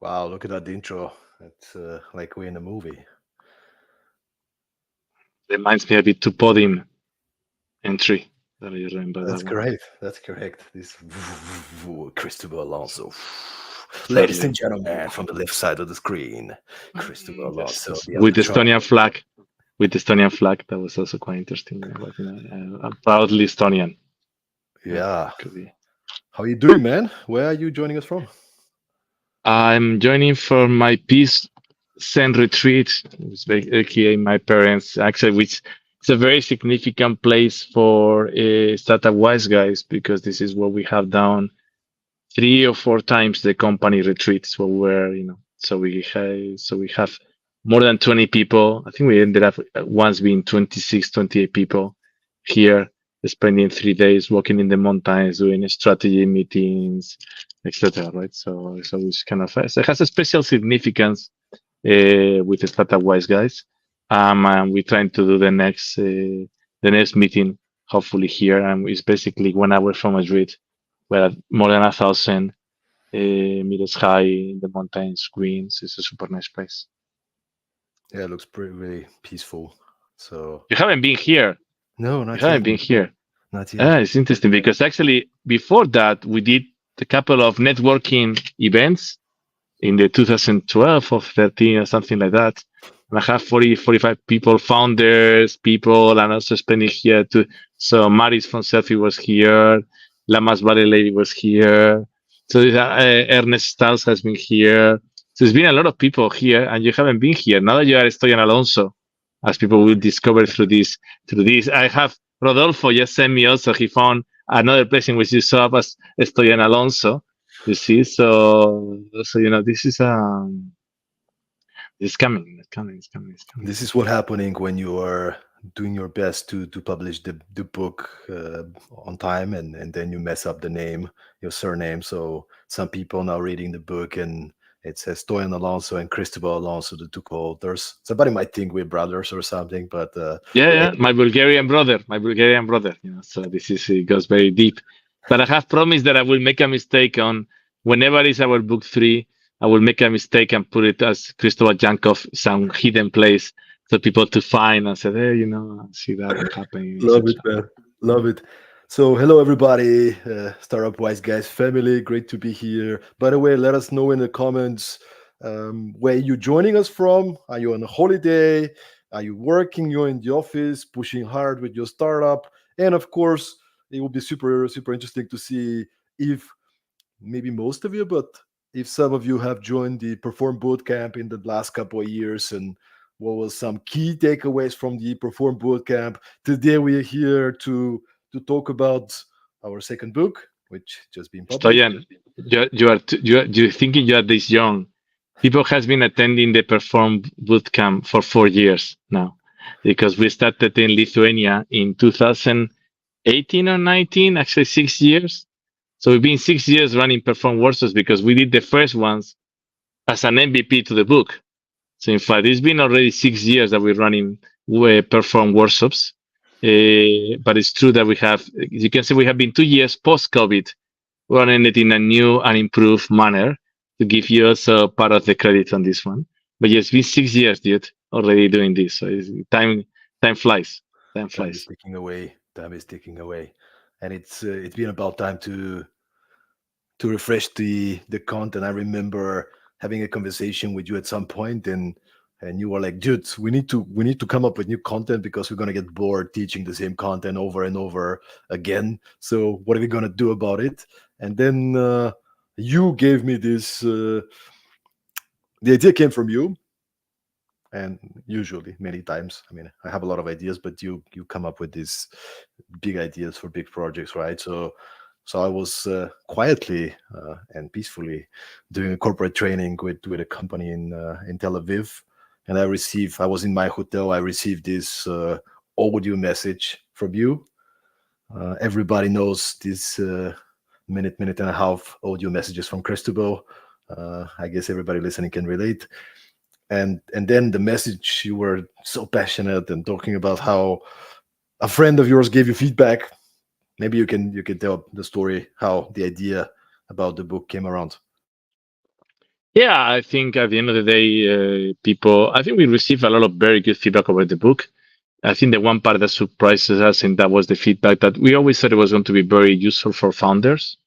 Wow, look at that intro. It's like we're in a movie. Reminds me a bit to Podium entry that I remember that That's one. correct. That's correct. This Cristobal Alonso. Ladies Totally. and gentlemen, from the left side of the screen, Cristobal Yes, Alonso, yes. the With the Alcatraz. Estonian flag. With the Estonian flag, that was also quite interesting. But, I'm proudly Estonian. Yeah, Yeah. could be. How are you doing, man? Where are you joining us from? I'm joining for my peace Zen retreat, aka my parents, actually, which is a very significant place for startup wise guys because this is what we have done 3 or 4 times the company retreats where we're, so we have more than 20 people. I think we ended up once being 26, 28 people here, spending 3 days walking in the mountains, doing strategy meetings, etc. Right? So it's kind of, so it has a special significance with the startup wise guys. And we're trying to do the next meeting hopefully here, and it's basically 1 hour from Madrid. We're at more than 1,000 meters high in the mountains, greens. It's a super nice place. Yeah, it looks pretty really peaceful. So You haven't been here. no, You not haven't yet. been here. Not yet. It's interesting because actually before that we did a couple of networking events in the 2012 or 13 or something like that. And I have 40, 45 people, founders, people, and also spending here too. So Maris from Selfie was here, Lamas Valley Lady was here. So Ernest Stals has been here. So there's been a lot of people here, and you haven't been here. Now that you are Stoyan Alonso, as people will discover through this. I have Rodolfo just sent me also. He found another place in which you saw up as Stoyan Alonso. You see, so this is it's coming, it's coming, it's coming, it's coming. This is what happening when you are doing your best to publish the book on time, and then you mess up the name, your surname. So some people now reading the book and it says Stoyan Alonso and Cristobal Alonso, the two co-authors. Somebody might think we're brothers or something, but Yeah, it, yeah, my Bulgarian brother. So this is it goes very deep. But I have promised that I will make a mistake on whenever is our book 3. I will make a mistake and put it as Cristobal Jankov, some hidden place for people to find and say, hey, see that happening, love it, etc. man. Love it. So, hello everybody, Startup Wise Guys family. Great to be here. By the way, let us know in the comments where you joining us from. Are you on a holiday? Are you working? You're in the office, pushing hard with your startup. And of course, it will be super, super interesting to see if maybe most of you, but if some of you have joined the Perform Bootcamp in the last couple of years, and what was some key takeaways from the Perform Bootcamp. Today we are here to talk about our second book, which just been published. Stoyan, you're thinking you are this young. People has been attending the Perform Bootcamp for 4 years now, because we started in Lithuania in 2018 or 19, actually 6 years. So we've been 6 years running Perform workshops because we did the first ones as an MVP to the book. So in fact, it's been already 6 years that we're running Perform workshops. But it's true that we have, you can say we have been 2 years post-COVID running it in a new and improved manner to give you also part of the credit on this one. But yeah, it's been 6 years, dude, already doing this. So time flies. Time Time is flies. ticking away. Time is ticking away, and it's been about time to refresh the content. I remember having a conversation with you at some point, and you were like, "Dude, we need to come up with new content because we're gonna get bored teaching the same content over and over again. So what are we gonna do about it?" And then you gave me this. The idea came from you, and usually many times, I mean, I have a lot of ideas, but you come up with these big ideas for big projects, right? So I was quietly and peacefully doing a corporate training with a company in Tel Aviv, and I was in my hotel. I received this audio message from you. Everybody knows this minute and a half audio messages from Cristobal. I guess everybody listening can relate. And then the message, you were so passionate and talking about how a friend of yours gave you feedback. Maybe you can tell the story how the idea about the book came around. Yeah, I think at the end of the day, I think we received a lot of very good feedback about the book. I think the one part that surprises us, and that was the feedback that we always thought it was going to be very useful for founders,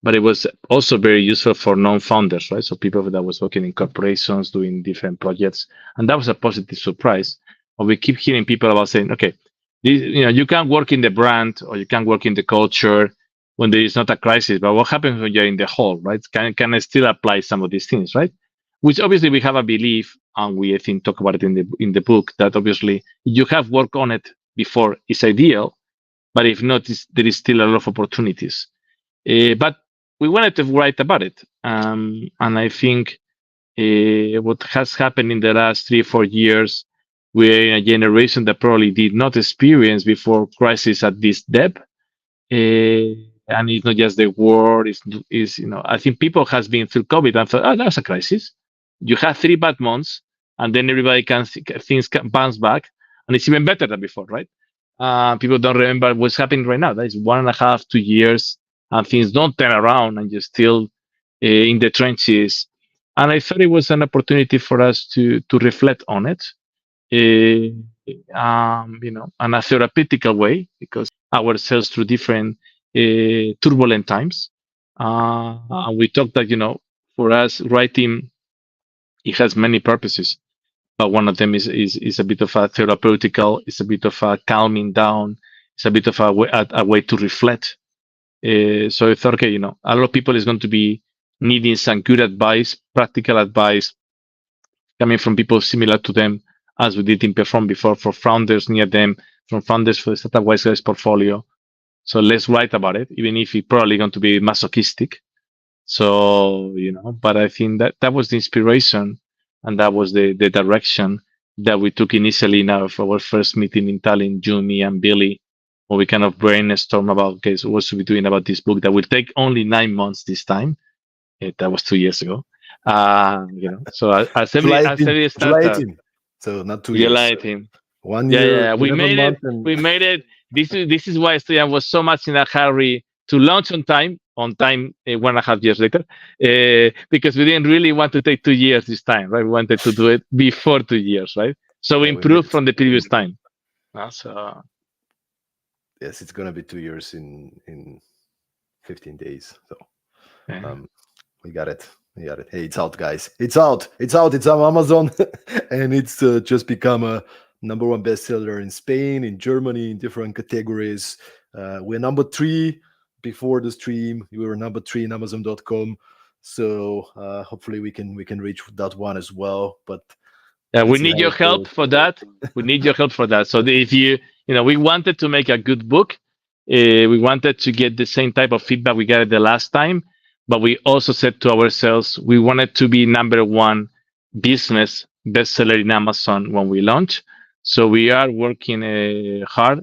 but it was also very useful for non-founders, right? So people that was working in corporations, doing different projects, and that was a positive surprise. But we keep hearing people about saying, okay, you can work in the brand or you can work in the culture when there is not a crisis, but what happens when you're in the hall, right? Can I still apply some of these things, right? Which obviously we have a belief, and we I think talk about it in the book that obviously you have worked on it before is ideal, but if not, there is still a lot of opportunities. But we wanted to write about it. And I think what has happened in the last 3 or 4 years, we're in a generation that probably did not experience before crisis at this depth. And it's not just the war, I think people has been through COVID and thought, oh, that's a crisis. You have 3 bad months, and then everybody things can bounce back, and it's even better than before, right? People don't remember what's happening right now. That is 1.5, 2 years, and things don't turn around, and you're still in the trenches. And I thought it was an opportunity for us to reflect on it, in a therapeutical way, because ourselves through different turbulent times. And we talked that for us writing, it has many purposes, but one of them is a bit of a therapeutical, it's a bit of a calming down, it's a bit of a way to reflect. So I thought, okay, a lot of people is going to be needing some good advice, practical advice coming from people similar to them, as we did in Perform before, for founders near them, from founders for the Startup Wise Guys portfolio. So let's write about it, even if it's probably going to be masochistic. So, but I think that was the inspiration, and that was the direction that we took initially now for our first meeting in Tallinn, June, me and Billy, where we kind of brainstorm about, okay, so what should we doing about this book that will take only 9 months this time. That was 2 years ago. So assembly July startup. 18. So not 2 years. July 18. One Yeah, year, yeah. We 11 made it. months, and We made it. This is why Stoyan was so much in a hurry to launch on time. 1.5 years later, because we didn't really want to take 2 years this time, right? We wanted to do it before 2 years, right? So we yeah, we made improved it. from the previous time. So Yes, it's gonna be 2 years in 15 days. So yeah. we got it. We got it. Hey, it's out, guys. It's out. It's out. It's on Amazon, and it's just become a #1 bestseller in Spain, in Germany, in different categories. We're #3 before the stream. We were #3 in Amazon.com. So hopefully we can reach that one as well. But Yeah, we let's see need how your it help goes. for that. We need your help for that. So if we wanted to make a good book, we wanted to get the same type of feedback we got the last time, but we also said to ourselves we wanted to be #1 business bestseller in Amazon when we launch. So we are working hard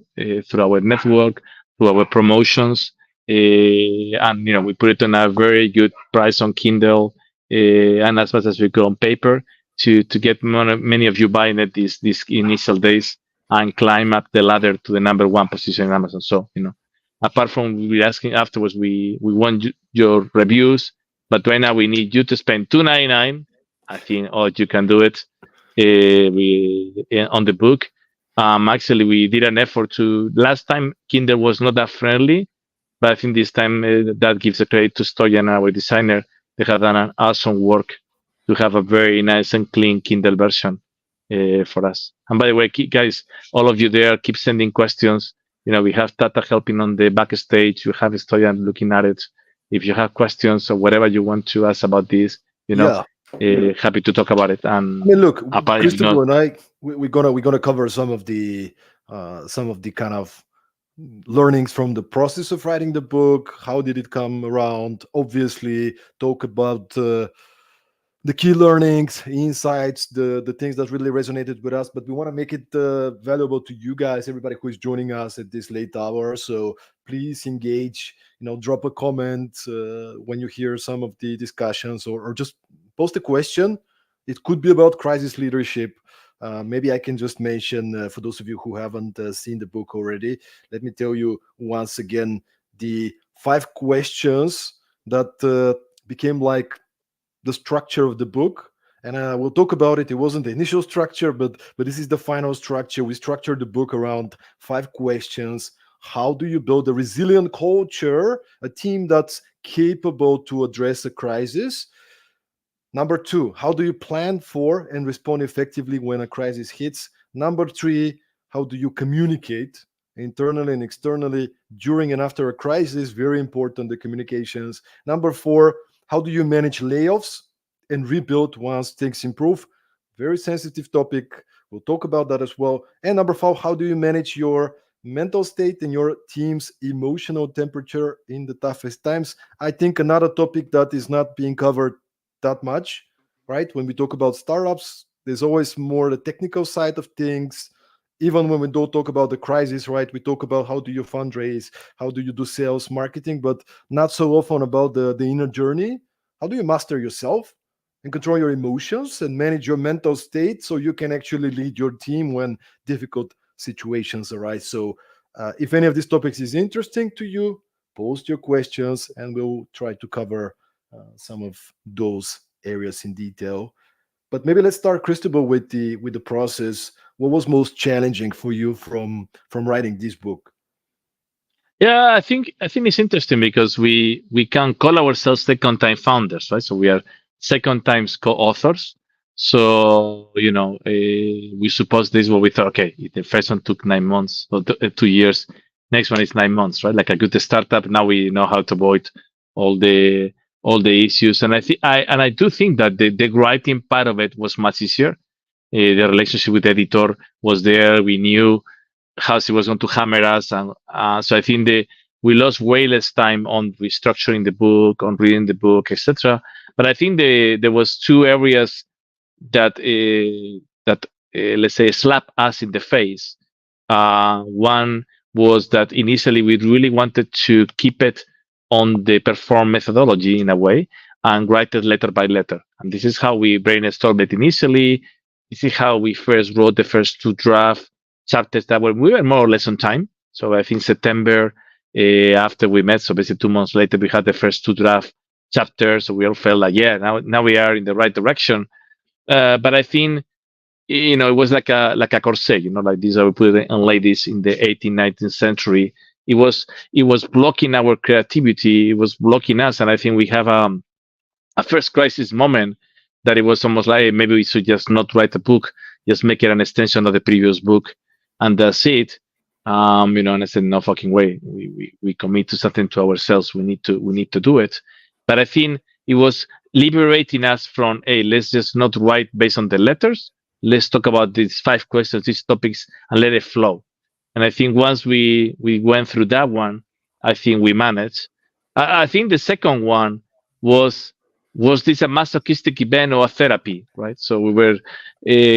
through our network, through our promotions, and we put it on a very good price on Kindle, and as much as we go on paper to get many of you buying it these initial days and climb up the ladder to the #1 position in Amazon. So apart from we asking afterwards, we want your reviews, but right now we need you to spend $2.99. I think, or you can do it on the book. Actually, we did an effort to last time Kindle was not that friendly, but I think this time that gives the credit to Stoyan, our designer. They have done an awesome work to have a very nice and clean Kindle version for us. And by the way, guys, all of you there, keep sending questions. We have Tata helping on the backstage. We have Stoyan looking at it. If you have questions or whatever you want to ask about this, Yeah. happy to talk about it. I And mean, look, apart, if not, Christopher and I, we're gonna cover some of the kind of learnings from the process of writing the book. How did it come around? Obviously, talk about the key learnings, insights, the things that really resonated with us. But we want to make it valuable to you guys, everybody who is joining us at this late hour. So please engage. Drop a comment when you hear some of the discussions, or just post a question. It could be about crisis leadership. Maybe I can just mention, for those of you who haven't seen the book already, let me tell you once again the 5 questions that became like the structure of the book, and we'll talk about it. It wasn't the initial structure, but this is the final structure. We structured the book around 5 questions. How do you build a resilient culture, a team that's capable to address a crisis? Number 2, how do you plan for and respond effectively when a crisis hits? Number 3, how do you communicate internally and externally during and after a crisis? Very important, the communications. Number 4, how do you manage layoffs and rebuild once things improve? Very sensitive topic. We'll talk about that as well. And number 5, how do you manage your mental state and your team's emotional temperature in the toughest times? I think another topic that is not being covered that much, right? When we talk about startups, there's always more the technical side of things. Even when we don't talk about the crisis, right? We talk about how do you fundraise, how do you do sales, marketing, but not so often about the inner journey. How do you master yourself and control your emotions and manage your mental state so you can actually lead your team when difficult situations arise? So if any of these topics is interesting to you, post your questions and we'll try to cover some of those areas in detail. But maybe let's start, Cristobal, with the process. What was most challenging for you from writing this book? Yeah, I think it's interesting because we can call ourselves second time founders, right? So we are second times co-authors. So we suppose this is what we thought. Okay, the first one took 9 months or 2 years. Next one is 9 months, right? Like a good startup. Now we know how to avoid all the all the issues, and I do think that the writing part of it was much easier. The relationship with the editor was there. We knew how she was going to hammer us, and so I think we lost way less time on restructuring the book, on reading the book, etc. But I think there was two areas that let's say slap us in the face. One was that initially we really wanted to keep it on the perform methodology in a way and write it letter by letter. And this is how we brainstormed it initially. This is how we first wrote the first two draft chapters that we were more or less on time. So I think September after we met, so basically 2 months later, we had the first two draft chapters. So we all felt like, yeah, now we are in the right direction. But I think it was like a corset, like these are put on ladies in the 18th, 19th century. It was blocking our creativity. It was blocking us, and I think we have a first crisis moment that it was almost like, hey, maybe we should just not write a book, just make it an extension of the previous book, and that's it. And I said, no fucking way. We commit to something to ourselves. We need to do it. But I think it was liberating us from, hey, let's just not write based on the letters. Let's talk about these 5 questions, these topics, and let it flow. And I think once we went through that one, I think we managed. I think the second one was this a masochistic event or a therapy, right? So we were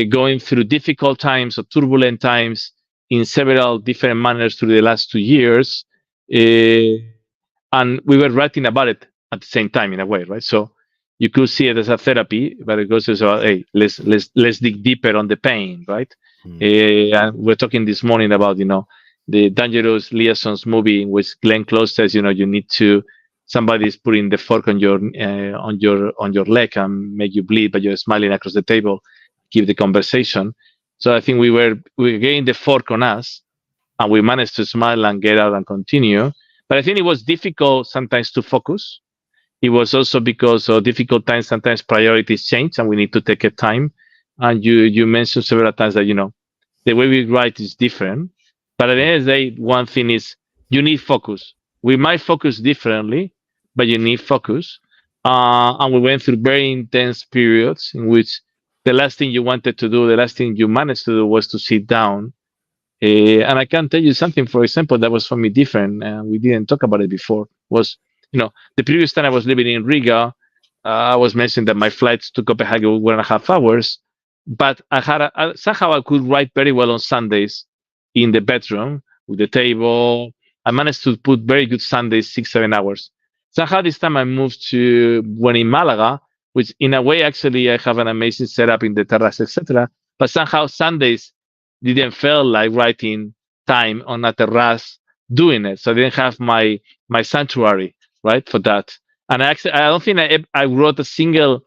going through difficult times or turbulent times in several different manners through the last 2 years, and we were writing about it at the same time in a way, right? So you could see it as a therapy, but it goes as hey, let's dig deeper on the pain, right? And we're talking this morning about the Dangerous Liaisons movie, in which Glenn Close says you need to somebody's putting the fork on your leg and make you bleed, but you're smiling across the table, keep the conversation. So I think we were getting the fork on us, and we managed to smile and get out and continue. But I think it was difficult sometimes to focus. It was also because of difficult times. Sometimes priorities change, and we need to take a time. And you mentioned several times that the way we write is different. But at the end of the day, one thing is you need focus. We might focus differently, but you need focus. And we went through very intense periods in which the last thing you wanted to do, the last thing you managed to do was to sit down. And I can tell you something, for example, that was for me different. And we didn't talk about it before. Was the previous time I was living in Riga, I was mentioning that my flights to Copenhagen were 1.5 hours, but I had somehow I could write very well on Sundays in the bedroom with the table. I managed to put very good Sundays, 6-7 hours. Somehow this time I moved to when in Malaga, which in a way actually I have an amazing setup in the terrace, etc. But somehow Sundays didn't feel like writing time on a terrace doing it, so I didn't have my sanctuary right for that. And I don't think I wrote a single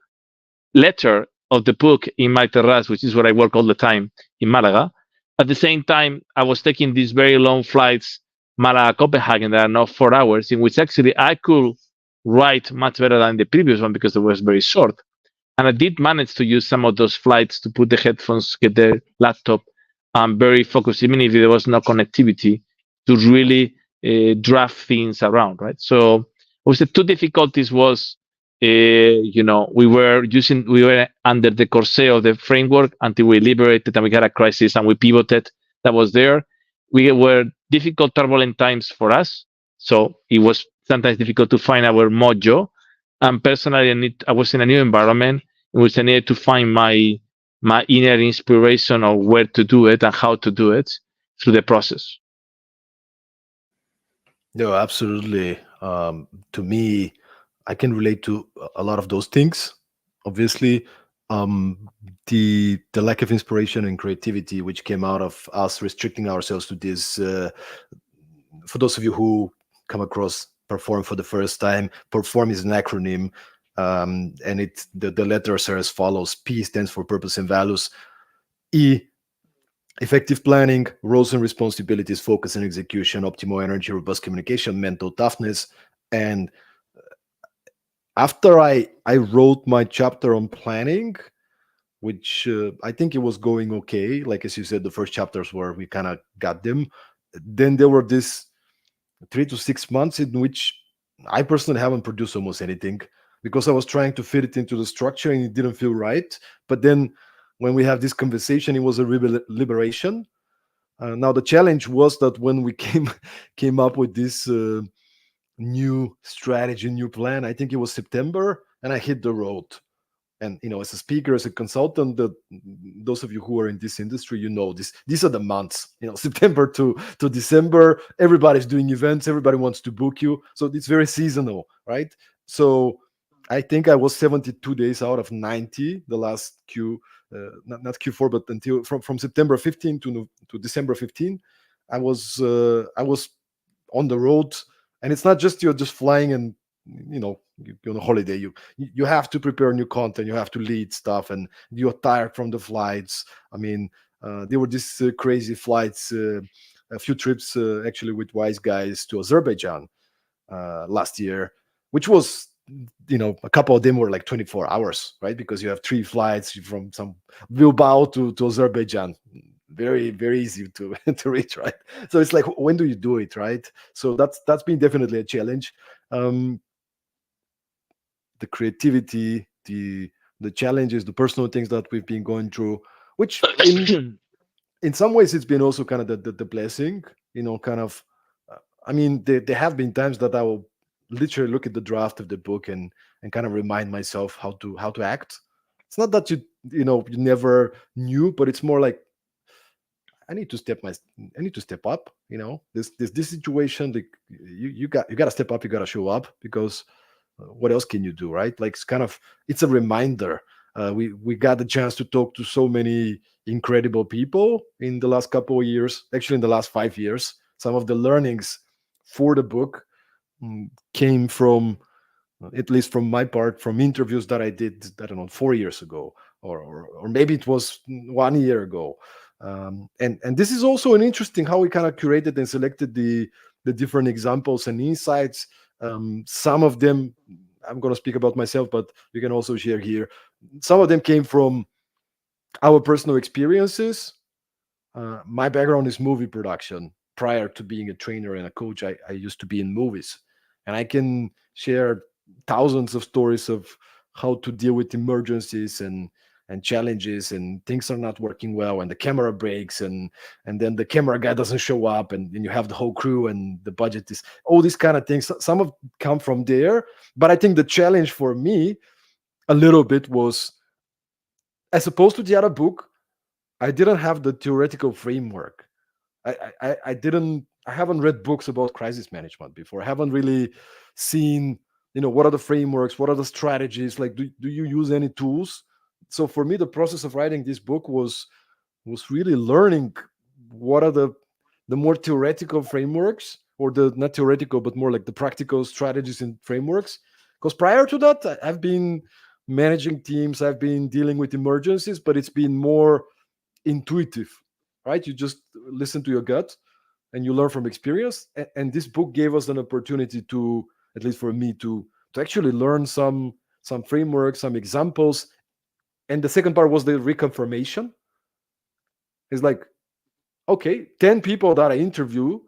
letter of the book in my terrace, which is where I work all the time in Malaga. At the same time, I was taking these very long flights, Malaga, Copenhagen, that are now 4 hours, in which actually I could write much better than the previous one because it was very short. And I did manage to use some of those flights to put the headphones, get the laptop, very focused, even if there was no connectivity, to really draft things around, right? So I would say two difficulties was, we were under the corset of the framework until we liberated and we had a crisis and we pivoted. That was there. We were difficult, turbulent times for us. So it was sometimes difficult to find our mojo. And personally, I was in a new environment in which I needed to find my inner inspiration of where to do it and how to do it through the process. No, absolutely. To me, I can relate to a lot of those things. Obviously, the lack of inspiration and creativity, which came out of us restricting ourselves to this. For those of you who come across Perform for the first time, Perform is an acronym, and the letters are as follows: P stands for purpose and values. E, effective planning, roles and responsibilities, focus and execution, optimal energy, robust communication, mental toughness. And after I wrote my chapter on planning, which I think it was going okay. Like as you said, the first chapters where we kind of got them. Then there were this 3 to 6 months in which I personally haven't produced almost anything because I was trying to fit it into the structure and it didn't feel right. But then when we have this conversation, it was a liberation. Now the challenge was that when we came up with this new strategy, new plan, I think it was September, and I hit the road. And as a speaker, as a consultant, those of you who are in this industry, this. These are the months. September to December, everybody's doing events. Everybody wants to book you, so it's very seasonal, right? So I think I was 72 days out of 90 the last not Q4, but until from September 15 to December 15, I was on the road, and it's not just you're just flying and you're on a holiday. You have to prepare new content, you have to lead stuff, and you're tired from the flights. I mean, there were these crazy flights, a few trips actually with Wise Guys to Azerbaijan last year, which was a couple of them were like 24 hours, right? Because you have 3 flights from some Bilbao to Azerbaijan. Very, very easy to reach, right? So it's like, when do you do it, right? So that's been definitely a challenge. The creativity, the challenges, the personal things that we've been going through, which in some ways it's been also kind of the blessing, kind of. I mean, there have been times that I will literally look at the draft of the book and kind of remind myself how to act. It's not that you never knew, but it's more like I need to step up. This situation, like you got to step up. You got to show up, because what else can you do, right? Like it's a reminder. We got the chance to talk to so many incredible people in the last couple of years. Actually, in the last 5 years, some of the learnings for the book came from, at least from my part, from interviews that I did, I don't know, 4 years ago, or maybe it was 1 year ago. And this is also an interesting how we kind of curated and selected the different examples and insights. Some of them, I'm going to speak about myself, but we can also share here. Some of them came from our personal experiences. My background is movie production. Prior to being a trainer and a coach, I used to be in movies, and I can share thousands of stories of how to deal with emergencies and challenges, and things are not working well, and the camera breaks, and then the camera guy doesn't show up, and then you have the whole crew, and the budget is all these kind of things. Some of come from there, but I think the challenge for me a little bit was, as opposed to the other book, I didn't have the theoretical framework. I haven't read books about crisis management before. I haven't really seen, what are the frameworks, what are the strategies, like do you use any tools? So for me, the process of writing this book was really learning what are the more theoretical frameworks, or the not theoretical but more like the practical strategies and frameworks. Because prior to that, I've been managing teams, I've been dealing with emergencies, but it's been more intuitive, right? You just listen to your gut and you learn from experience. And this book gave us an opportunity to, at least for me, to actually learn some frameworks, some examples. And the second part was the reconfirmation. It's like, okay, 10 people that I interview,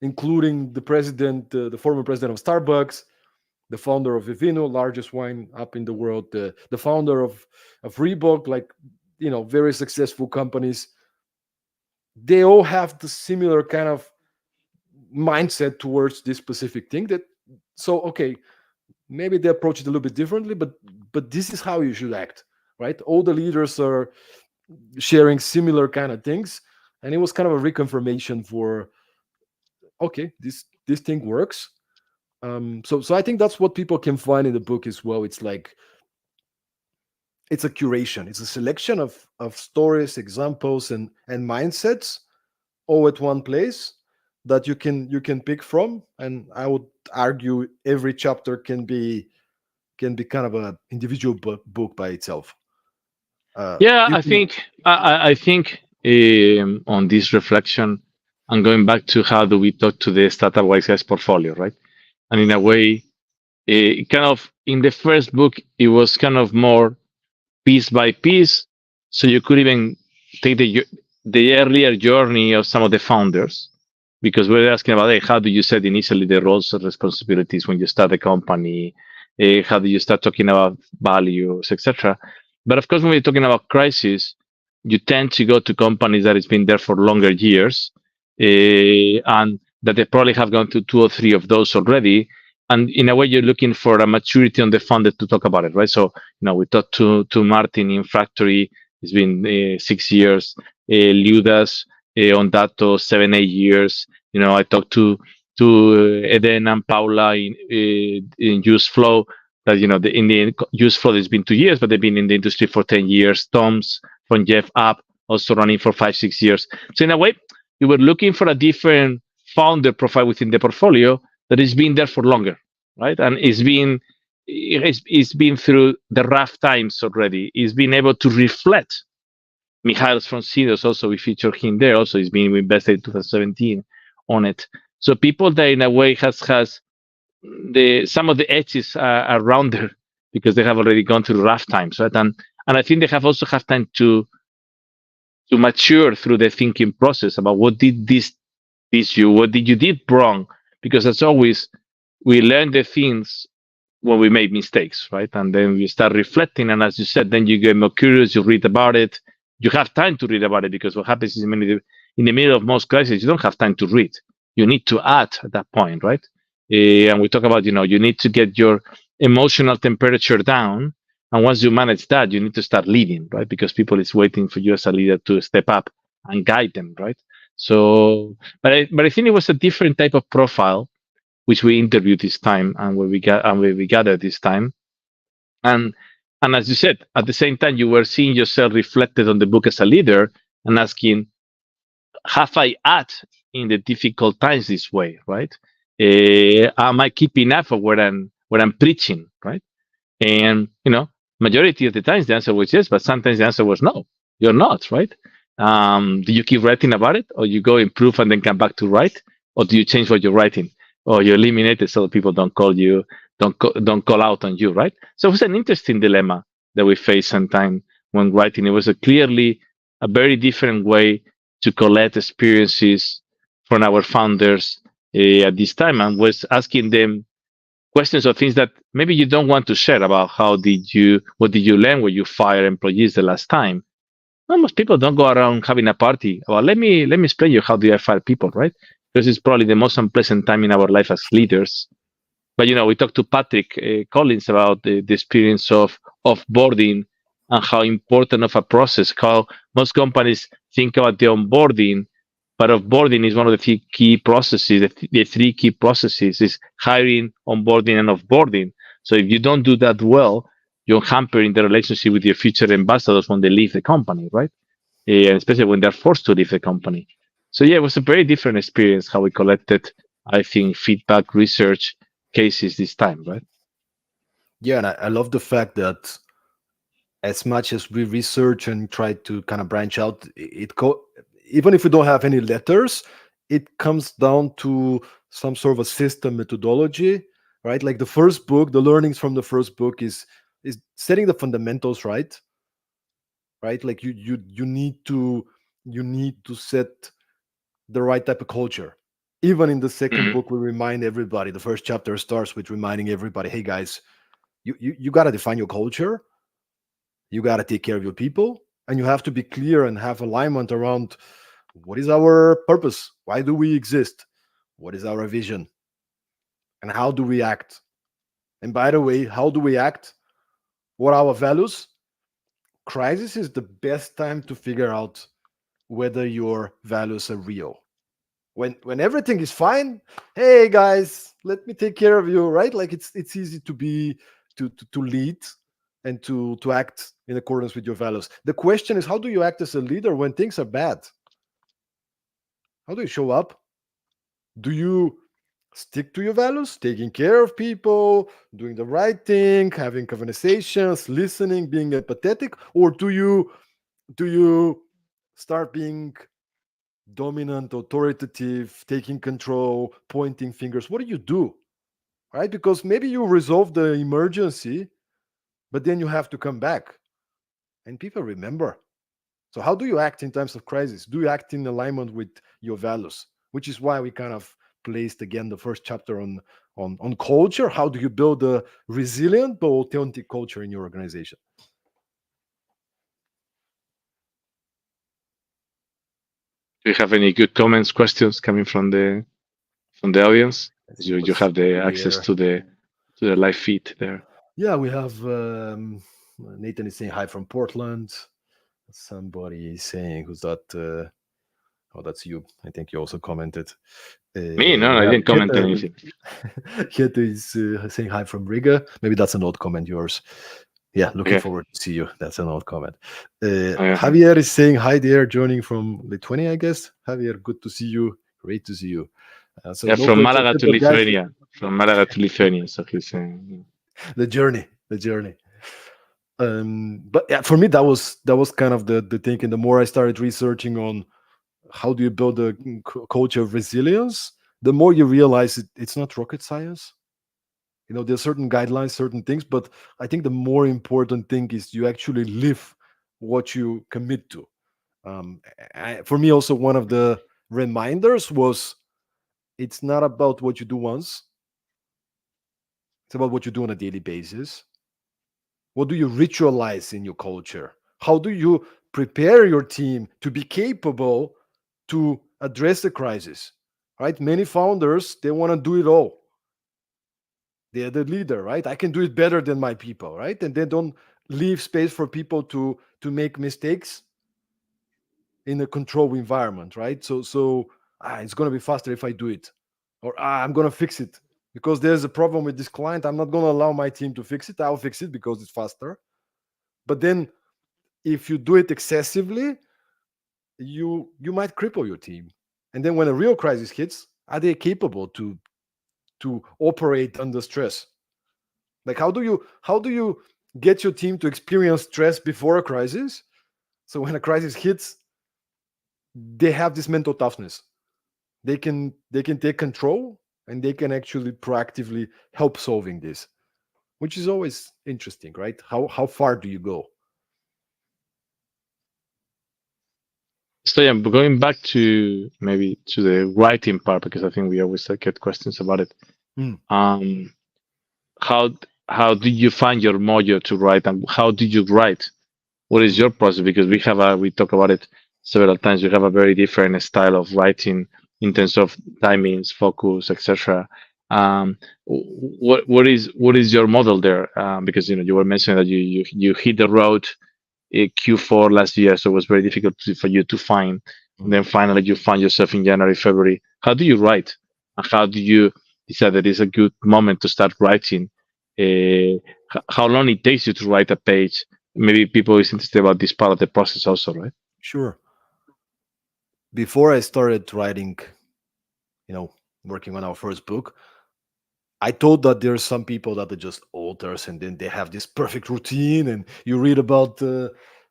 including the president, the former president of Starbucks, the founder of Vivino, largest wine up in the world, the founder of Reebok, like, very successful companies. They all have the similar kind of mindset towards this specific thing. Okay, maybe they approach it a little bit differently, but this is how you should act, right? All the leaders are sharing similar kind of things, and it was kind of a reconfirmation for, okay, this thing works. So I think that's what people can find in the book as well. It's like, it's a curation, it's a selection of stories, examples, and mindsets all at one place that you can pick from. And I would argue every chapter can be kind of an individual book by itself. Yeah, You- I think on this reflection, and going back to how do we talk to the Startup Wise Guys portfolio, right? And in a way, kind of in the first book, it was kind of more piece by piece, so you could even take the earlier journey of some of the founders, because we're asking about, hey, how do you set initially the roles and responsibilities when you start a company? How do you start talking about values, etc. But of course, when we're talking about crisis, you tend to go to companies that has been there for longer years, and that they probably have gone through 2 or 3 of those already. And in a way, you're looking for a maturity on the founder to talk about it, right? So, we talked to Martin in Fractory. It's been 6 years. Liudas on Dato 7, 8 years. I talked to Eden and Paula in Use Flow. That in the Use Flow, it's been 2 years, but they've been in the industry for 10 years. Tom's from Jeff Up, also running for 5, 6 years. So in a way, we were looking for a different founder profile within the portfolio that has been there for longer, right? And it's been through the rough times already. It's been able to reflect. Mihails from Cedos, also we featured him there. Also, he's been invested in 2017 on it. So people that in a way has some of the edges are rounder because they have already gone through rough times, right? And I think they have also have time to mature through the thinking process about what did this you, what did you did wrong, because as always we learn the things when we make mistakes, right? And then we start reflecting, and as you said, then you get more curious, you read about it, you have time to read about it, because what happens is in the middle of most crises, you don't have time to read. You need to act at that point, right? And we talk about, you need to get your emotional temperature down. And once you manage that, you need to start leading, right? Because people is waiting for you as a leader to step up and guide them, right? So, but I think it was a different type of profile which we interviewed this time and where we gathered this time. And as you said, at the same time, you were seeing yourself reflected on the book as a leader and asking, have I acted in the difficult times this way, right? Am I keeping up for what I'm preaching, right? And majority of the times the answer was yes, but sometimes the answer was no, you're not, right? Do you keep writing about it, or you go improve and then come back to write, or do you change what you're writing, or you eliminate it so that people don't don't call out on you, right? So it was an interesting dilemma that we faced sometime when writing. It was clearly a very different way to collect experiences from our founders at this time, and was asking them questions of things that maybe you don't want to share about. What did you learn when you fire employees the last time? Well, most people don't go around having a party. Well, let me explain you how do I fire people, right? Because it's probably the most unpleasant time in our life as leaders. But we talked to Patrick Collins about the experience of offboarding and how important of a process, how most companies think about the onboarding, but offboarding is one of the key processes. The 3 key processes is hiring, onboarding, and offboarding. So if you don't do that well, you're hampering the relationship with your future ambassadors when they leave the company, right? And especially when they're forced to leave the company. So yeah, it was a very different experience how we collected, I think, feedback, research cases this time, right? Yeah, and I love the fact that as much as we research and try to kind of branch out, even if we don't have any letters, it comes down to some sort of a system methodology, right? Like the first book, the learnings from the first book is setting the fundamentals right? Like you need to set the right type of culture. Even in the second Mhm. book, we remind everybody. The first chapter starts with reminding everybody, "Hey guys, you got to define your culture. You got to take care of your people, and you have to be clear and have alignment around what is our purpose, why do we exist, what is our vision, and how do we act. And by the way, how do we act? What are our values? Crisis is the best time to figure out whether your values are real. When everything is fine, hey guys, let me take care of you, right? Like it's easy to be to lead and to act in accordance with your values. The question is, how do you act as a leader when things are bad? How do you show up? Do you stick to your values, taking care of people, doing the right thing, having conversations, listening, being empathetic, or do you start being dominant, authoritative, taking control, pointing fingers? What do you do? Right? Because maybe you resolve the emergency, but then you have to come back and people remember. So, how do you act in times of crisis? Do you act in alignment with your values? Which is why we kind of placed again the first chapter on culture. How do you build a resilient but authentic culture in your organization? Do you have any good comments, questions coming from the audience? Let's see You what's have the access here. to the live feed there. Yeah, we have Nathan is saying hi from Portland. Somebody is saying who's that? Oh, that's you. I think you also commented. Me? No, We I have didn't comment anything. Kete is saying hi from Riga. Maybe that's an old comment yours. Yeah, looking Okay. forward to see you. That's an old comment. Uh, Javier is saying hi there, joining from Lithuania, I guess. Javier, good to see you. Great to see you. So yeah, no from questions, Malaga to but guys, Lithuania. From Malaga to Lithuania. So he's saying, the journey. But yeah, for me that was kind of the thing. And the more I started researching on how do you build a culture of resilience, the more you realize it's not rocket science. There's certain guidelines, certain things, but I think the more important thing is you actually live what you commit to. For me, also one of the reminders was it's not about what you do once; it's about what you do on a daily basis. What do you ritualize in your culture? How do you prepare your team to be capable to address the crisis? Right? Many founders they want to do it all. They're the leader, right? I can do it better than my people, right? And they don't leave space for people to make mistakes in a controlled environment, right? So it's gonna be faster if I do it, or I'm gonna fix it because there's a problem with this client. I'm not gonna allow my team to fix it. I'll fix it because it's faster. But then if you do it excessively, you might cripple your team. And then when a real crisis hits, are they capable to operate under stress? Like how do you get your team to experience stress before a crisis? So when a crisis hits, they have this mental toughness. They can take control and they can actually proactively help solving this, which is always interesting, right? How far do you go? so yeah, but going back to maybe to the writing part because I think we always get questions about it. Mm, Um, how how do you find your mojo to write, and how do you write? What is mm. your process? Because we talk about it several times. You have a very different style of writing in terms of timings, focus, etc. What is your model there? Because you were mentioning that you hit the road in Q4 last year, so it was very difficult for you to find. And Mm. then finally, you find yourself in January, February. How do you write? And how do you decide that it's a good moment to start writing? How long it takes you to write a page? Maybe people is interested about this part of the process also, right? Sure. Before I started writing, you know, working on our first book, I thought that there's some people that are just authors and then they have this perfect routine, and you read about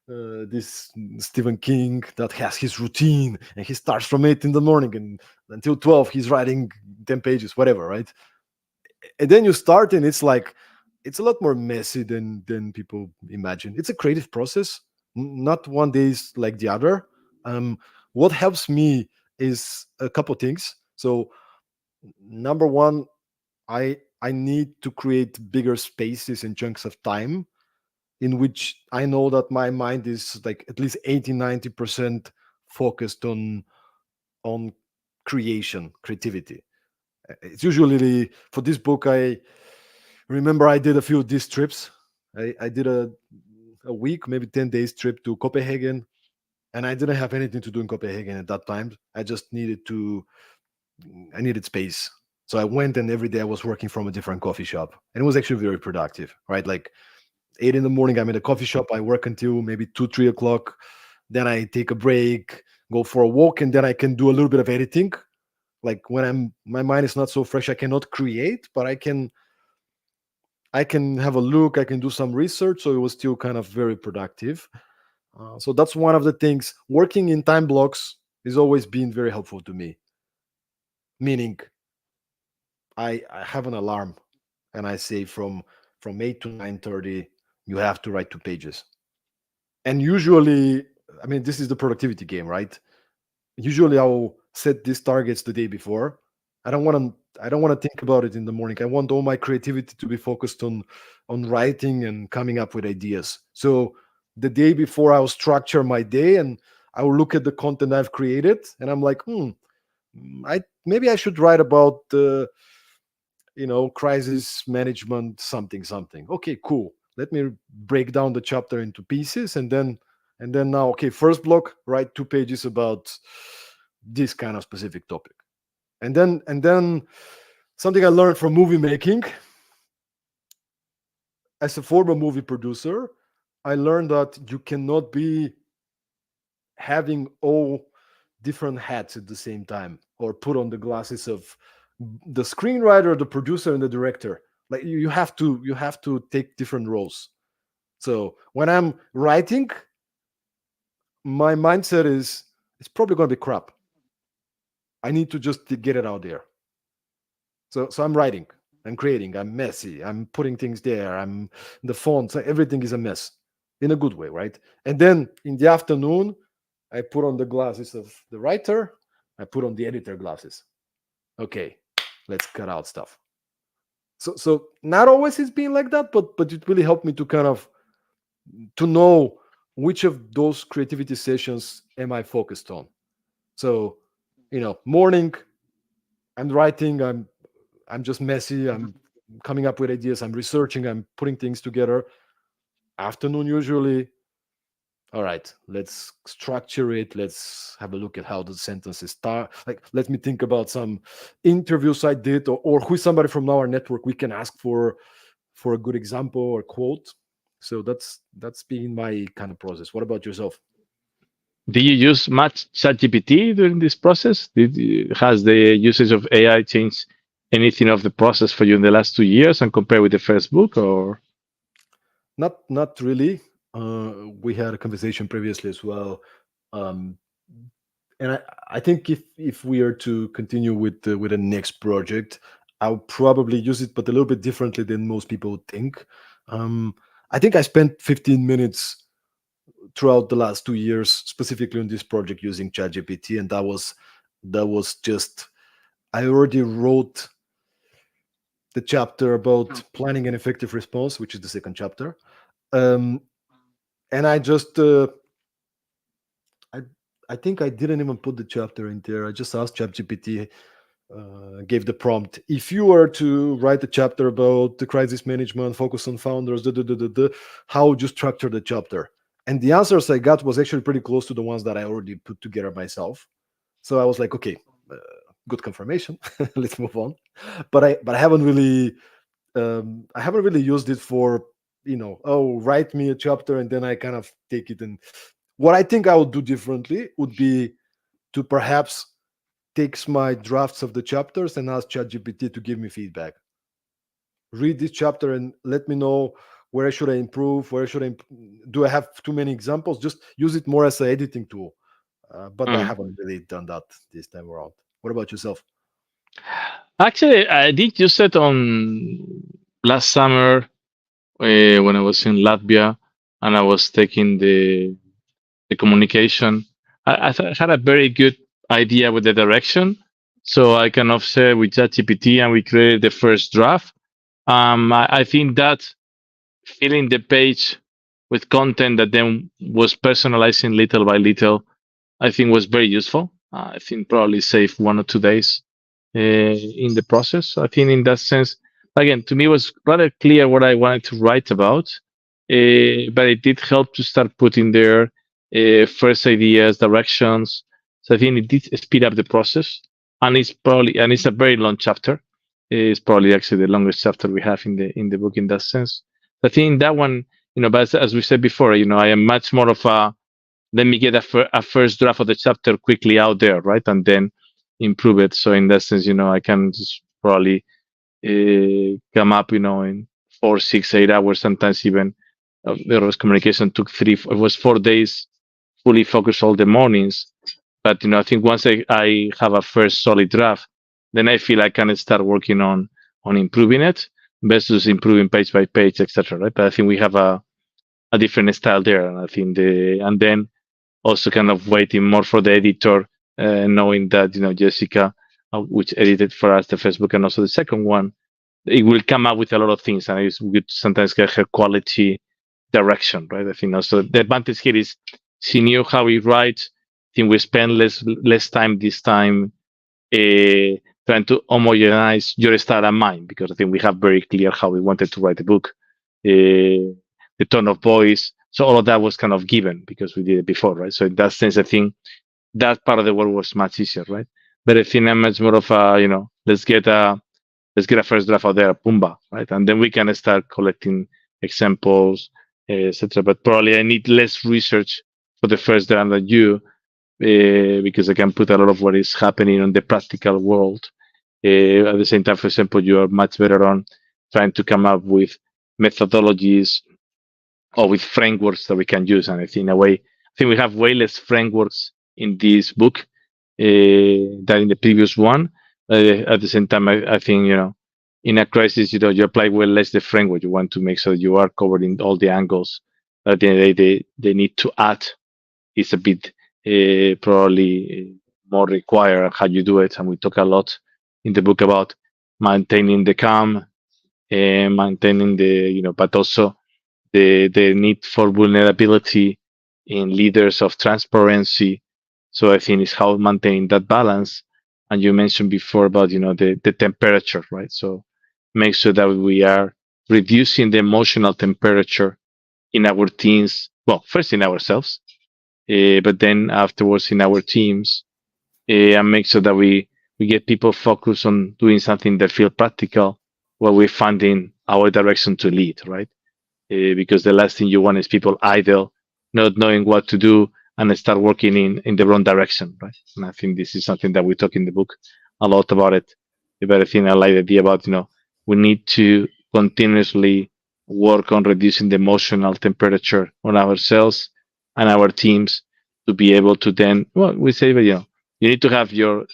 this Stephen King that has his routine and he starts from 8 in the morning and until 12 he's writing 10 pages, whatever, right? And then you start and it's like it's a lot more messy than people imagine. It's a creative process. Not one day is like the other. um what helps me is a couple things. So number one, I need to create bigger spaces and chunks of time in which I know that my mind is like at least 80-90% focused on creativity. It's usually for this book. I remember I did a few these trips. I did a week, maybe 10 days trip to Copenhagen, and I didn't have anything to do in Copenhagen at that time. I needed space. So I went, and every day I was working from a different coffee shop. And it was actually very productive, right? Like 8 in the morning, I'm in a coffee shop. I work until maybe 2, 3 o'clock. Then I take a break, go for a walk, and then I can do a little bit of editing. Like when my mind is not so fresh, I cannot create, but I can have a look, I can do some research. So it was still kind of very productive. So that's one of the things. Working in time blocks has always been very helpful to me. Meaning, I have an alarm, and I say from 8 to 9:30, you have to write 2 pages. And usually, I mean, this is the productivity game, right? Usually, I'll set these targets the day before. I don't want to think about it in the morning. I want all my creativity to be focused on writing and coming up with ideas. So the day before, I'll structure my day, and I will look at the content I've created, and I'm like, I maybe I should write about crisis management, something something. Okay, cool. Let me break down the chapter into pieces, and then now, okay, first block, write 2 pages about this kind of specific topic. And then something I learned from movie making. As a former movie producer, I learned that you cannot be having all different hats at the same time, or put on the glasses of the screenwriter, the producer, and the director. Like you have to take different roles. So when I'm writing, my mindset is it's probably going to be crap. I need to just to get it out there. So I'm writing, I'm creating, I'm messy, I'm putting things there, I'm the fonts, everything is a mess in a good way, right? And then in the afternoon, I put on the glasses of the writer, I put on the editor glasses. Okay, let's cut out stuff. So not always it's been like that, but it really helped me to kind of to know which of those creativity sessions am I focused on. So, morning, I'm writing, I'm just messy, I'm coming up with ideas, I'm researching, I'm putting things together. Afternoon, usually, all right, let's structure it, let's have a look at how the sentences start. Like, let me think about some interviews I did, or who's somebody from our network we can ask for a good example or quote. So that's been my kind of process. What about yourself? Do you use much ChatGPT during this process? Has the usage of AI changed anything of the process for you in the last 2 years and compare with the first book? Or Not really. We had a conversation previously as well. Um, and I think if we are to continue with the next project, I'll probably use it, but a little bit differently than most people would think. Um, I think I spent 15 minutes throughout the last 2 years, specifically on this project, using ChatGPT, and that was just I already wrote the chapter about planning an effective response, which is the second chapter, um, and I I think I didn't even put the chapter in there. I just asked ChatGPT, gave the prompt. If you were to write a chapter about the crisis management, focus on founders, how would you structure the chapter? And the answers I got was actually pretty close to the ones that I already put together myself. So I was like, okay, uh, good confirmation. Let's move on. But I haven't really used it for write me a chapter and then I kind of take it. And what I think I would do differently would be to perhaps takes my drafts of the chapters and ask ChatGPT to give me feedback. read this chapter and let me know where should I improve, where should do I have too many examples? Just use it more as an editing tool. But I Mhm. haven't really done that this time around. What about yourself? Actually, I did use it on last summer when I was in Latvia and I was taking the communication. I had a very good idea with the direction, so I can offset with ChatGPT and we created the first draft. I think that filling the page with content that then was personalizing little by little, I think was very useful. I think probably saved 1 or 2 days in the process. I think in that sense, again, to me, it was rather clear what I wanted to write about, but it did help to start putting there first ideas, directions. So I think it did speed up the process, and it's a very long chapter. It's probably actually the longest chapter we have in the book in that sense. I think that one, but as we said before, I am much more of a let me get a first draft of the chapter quickly out there, right, and then improve it. So in that sense, I can just probably come up, in 4, 6, 8 hours, sometimes even. The rest communication took it was 4 days, fully focused all the mornings. But I think once I have a first solid draft, then I feel I can start working on improving it versus improving page by page, etc. Right? But I think we have a different style there, and I think and then also kind of waiting more for the editor, knowing that Jessica, which edited for us the first book and also the second one, it will come up with a lot of things, and it's good to sometimes get her quality direction, right? I think also the advantage here is she knew how we write. I think we spend less time this time trying to homogenize your style and mine, because I think we have very clear how we wanted to write the book, the tone of voice. So all of that was kind of given because we did it before, right? So in that sense, I think that part of the work was much easier, right? But I think I'm much more of a, let's get a first draft out there, Pumba, right? And then we can start collecting examples, etc. But probably I need less research for the first draft than you, because I can put a lot of what is happening on the practical world. At the same time, for example, you are much better on trying to come up with methodologies or with frameworks that we can use. And I think in a way, I think we have way less frameworks in this book than in the previous one. At the same time, I think in a crisis, you apply well less the framework. You want to make sure you are covering all the angles. At the end of the day, they need to add is a bit probably more required how you do it. And we talk a lot in the book about maintaining the calm, maintaining but also the need for vulnerability in leaders of transparency. So I think it's how maintain that balance. And you mentioned before about the temperature, right? So make sure that we are reducing the emotional temperature in our teams. Well, first in ourselves, but then afterwards in our teams, and make sure that we get people focused on doing something that feel practical while we're finding our direction to lead, right? Because the last thing you want is people idle, not knowing what to do, and start working in the wrong direction, right? And I think this is something that we talk in the book a lot about it. But I think I like the idea about we need to continuously work on reducing the emotional temperature on ourselves and our teams to be able to then we say, but you need to have your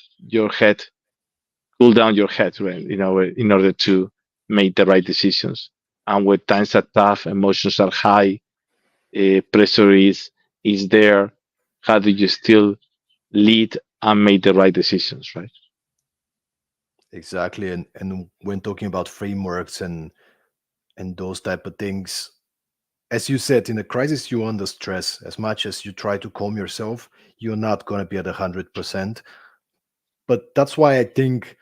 head cool down your head, right? In order to make the right decisions. And when times are tough, emotions are high, pressure is there. How do you still lead and make the right decisions, right? Exactly. And when talking about frameworks and those type of things, as you said, in a crisis, you're under stress. As much as you try to calm yourself, you're not going to be at 100%. But that's why I think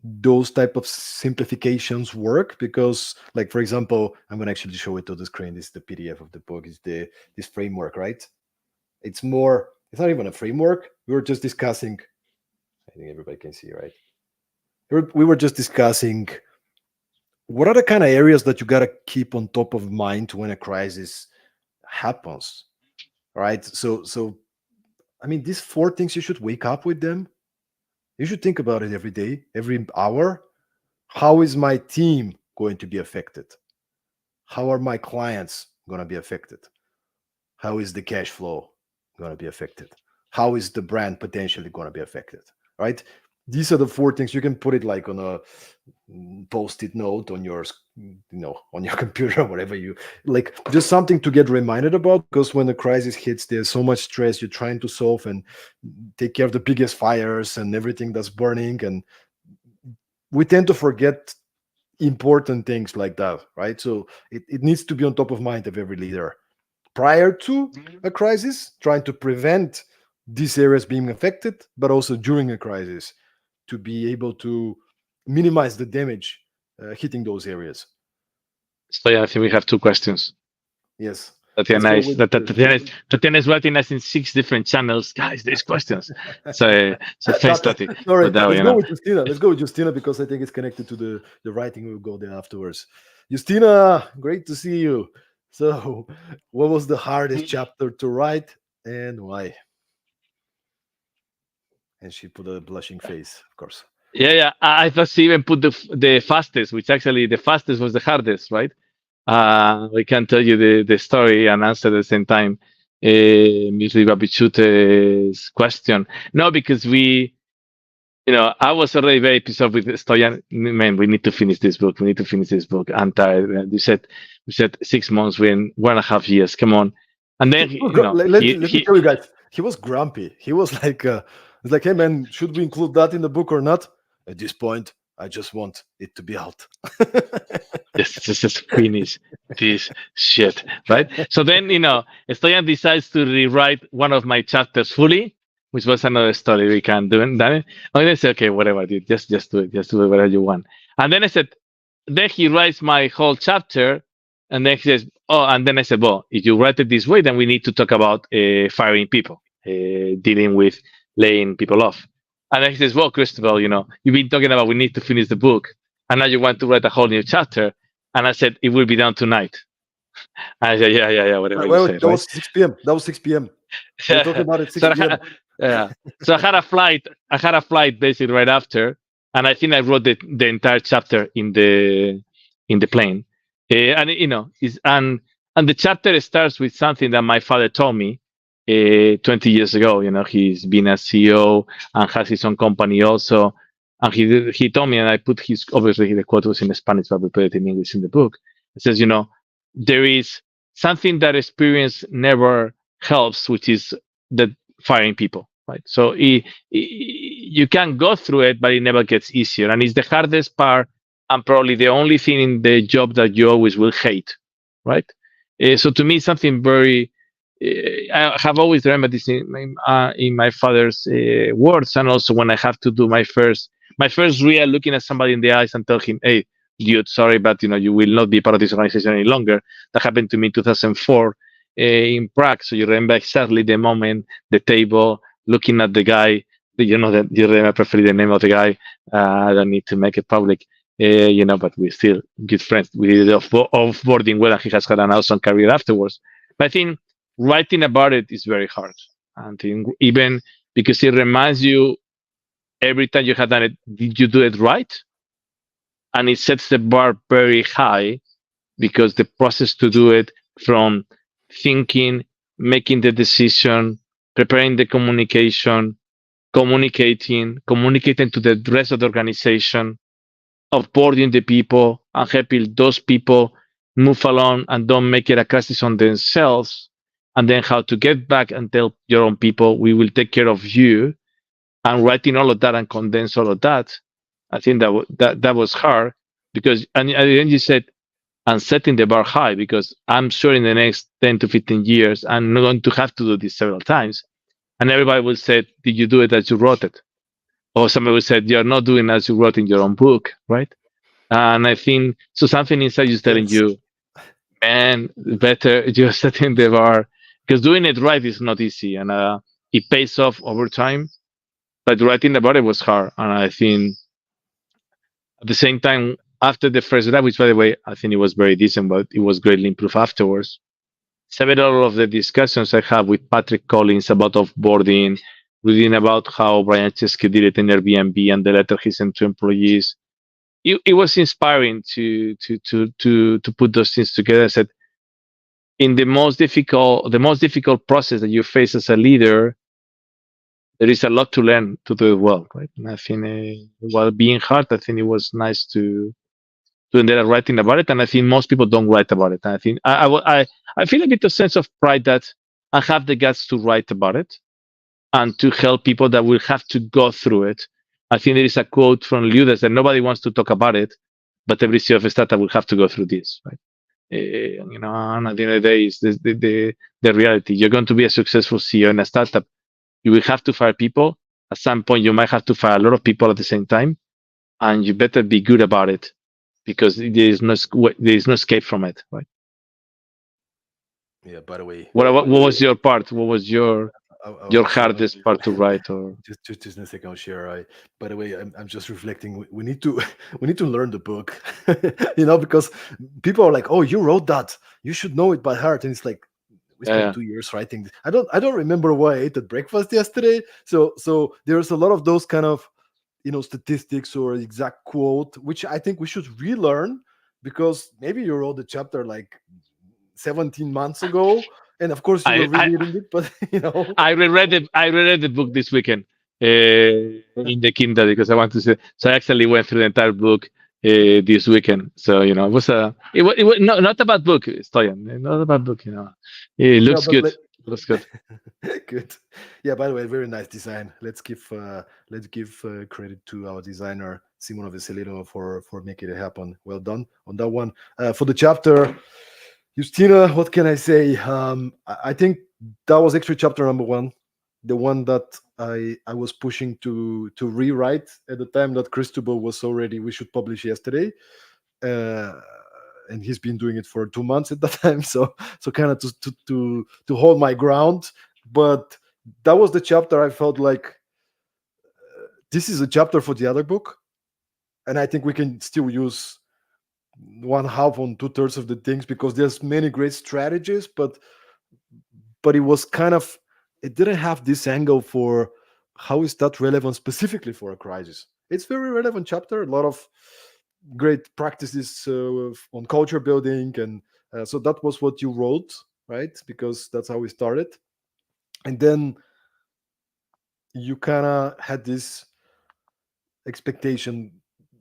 those type of simplifications work, because, like, for example, I'm going to actually show it to the screen. This is the PDF of the book. Is this framework, right? It's not even a framework. We were just discussing. I think everybody can see, right? We were just discussing what are the kind of areas that you got to keep on top of mind when a crisis happens, right? So I mean, these four things, you should wake up with them. You should think about it every day, every hour. How is my team going to be affected? How are my clients going to be affected? How is the cash flow going to be affected? How is the brand potentially going to be affected? Right? These are the four things. You can put it like on a post-it note on your, on your computer, whatever you like, just something to get reminded about, because when the crisis hits, there's so much stress. You're trying to solve and take care of the biggest fires and everything that's burning, and we tend to forget important things like that, right? So it needs to be on top of mind of every leader prior to a crisis, trying to prevent these areas being affected, but also during a crisis to be able to minimize the damage hitting those areas. So yeah, I think we have two questions. Yes. Tatiana is writing us in 6 different channels. Guys, there's questions. So thanks, Tati. All right, let's go with Justina. Let's go with Justina because I think it's connected to the writing. We'll go there afterwards. Justina, great to see you. So, what was the hardest chapter to write and why? And she put a blushing face, of course. Yeah. I thought she even put the fastest, which actually the fastest was the hardest, right? We can tell you the story and answer at the same time. Ms. Babichute's question. No, because I was already very pissed off with Stoyan. Man, we need to finish this book. I'm tired. We said 6 months, we're in 1.5 years. Come on. And then, let me tell you guys, he was grumpy. He was like, it's like, hey man, should we include that in the book or not? At this point, I just want it to be out. Just finish this shit, right? So then, Stoyan decides to rewrite one of my chapters fully, which was another story we can do. And then I said, okay, whatever, dude, just do it. Just do it whatever you want. And then I said, then he writes my whole chapter. And then he says, oh, and then I said, well, if you write it this way, then we need to talk about firing people, dealing with laying people off. And then he says, well, Christopher, you've been talking about we need to finish the book. And now you want to write a whole new chapter. And I said, it will be done tonight. And I said, yeah, whatever you say. That was 6 p.m. That was 6 p.m. We're talking about it 6 p.m. Yeah. So I had a flight basically right after. And I think I wrote the entire chapter in the plane. And the chapter starts with something that my father told me 20 years ago. He's been a CEO and has his own company also. And he told me, and I put obviously the quote was in Spanish, but we put it in English in the book. It says, there is something that experience never helps, which is the firing people, right? So you can go through it, but it never gets easier. And it's the hardest part and probably the only thing in the job that you always will hate, right? So to me, something very, I have always remembered this in my father's words, and also when I have to do my first real looking at somebody in the eyes and tell him, hey, dude, sorry, but you will not be part of this organization any longer. That happened to me in 2004 in Prague. So you remember exactly the moment, the table, looking at the guy. You remember perfectly the name of the guy. I don't need to make it public. But we're still good friends. We did offboarding well, and he has had an awesome career afterwards. But I think writing about it is very hard. And even because it reminds you every time you have done it, did you do it right? And it sets the bar very high because the process to do it from thinking, making the decision, preparing the communication, communicating to the rest of the organization, offboarding the people and helping those people move along and don't make it a crisis on themselves, and then how to get back and tell your own people, we will take care of you, and writing all of that and condense all of that. I think that was hard because, and then you said, and setting the bar high, because I'm sure in the next 10 to 15 years, I'm not going to have to do this several times. And everybody will say, did you do it as you wrote it? Or somebody will say, you're not doing as you wrote in your own book, right? And I think, so something inside you is telling you, man, better you're setting the bar, because doing it right is not easy, and it pays off over time. But writing about it was hard, and I think at the same time, after the first draft, which by the way, I think it was very decent, but it was greatly improved afterwards. Several of the discussions I have with Patrick Collins about offboarding, reading about how Brian Chesky did it in Airbnb and the letter he sent to employees, it was inspiring to put those things together. I said, in the most difficult process that you face as a leader, there is a lot to learn to do it well, right? And I think while being hard, I think it was nice to end up writing about it. And I think most people don't write about it. And I think I feel a bit of sense of pride that I have the guts to write about it and to help people that will have to go through it. I think there is a quote from Liu that said, "Nobody wants to talk about it, but every CEO of a startup will have to go through this," right? And at the end of the day, is the reality. You're going to be a successful CEO in a startup. You will have to fire people. At some point, you might have to fire a lot of people at the same time, and you better be good about it because there is no escape from it, right? Yeah. By the way, What was your part? What was your I'll share hardest part to write? Or just in a second. I'll share. By the way, I'm just reflecting. We need to we need to learn the book, because people are like, "Oh, you wrote that. You should know it by heart." And it's like we spent yeah, 2 years writing. I don't remember what I ate at breakfast yesterday. So there's a lot of those kind of statistics or exact quote, which I think we should relearn because maybe you wrote the chapter like 17 months ago, and of course you were I I rereading it, but I reread the book this weekend in the Kindle because I want to say. So I actually went through the entire book this weekend. So it was not a bad book, Stoyan. Not a bad book. It yeah, looks but good. Looks good. good. Yeah, by the way, very nice design. Let's give credit to our designer Simona Veselino for making it happen. Well done on that one. For the chapter, Justina, what can I say? I think that was actually chapter number one, the one that I was pushing to rewrite at the time that Cristobal was already we should publish yesterday. Uh, and he's been doing it for 2 months at that time, so kind of to hold my ground. But that was the chapter I felt like this is a chapter for the other book, and I think we can still use one half on 2/3 of the things because there's many great strategies, but it was kind of it didn't have this angle for how is that relevant specifically for a crisis. It's very relevant chapter, a lot of great practices on culture building, and so that was what you wrote, right? Because that's how we started, and then you kind of had this expectation.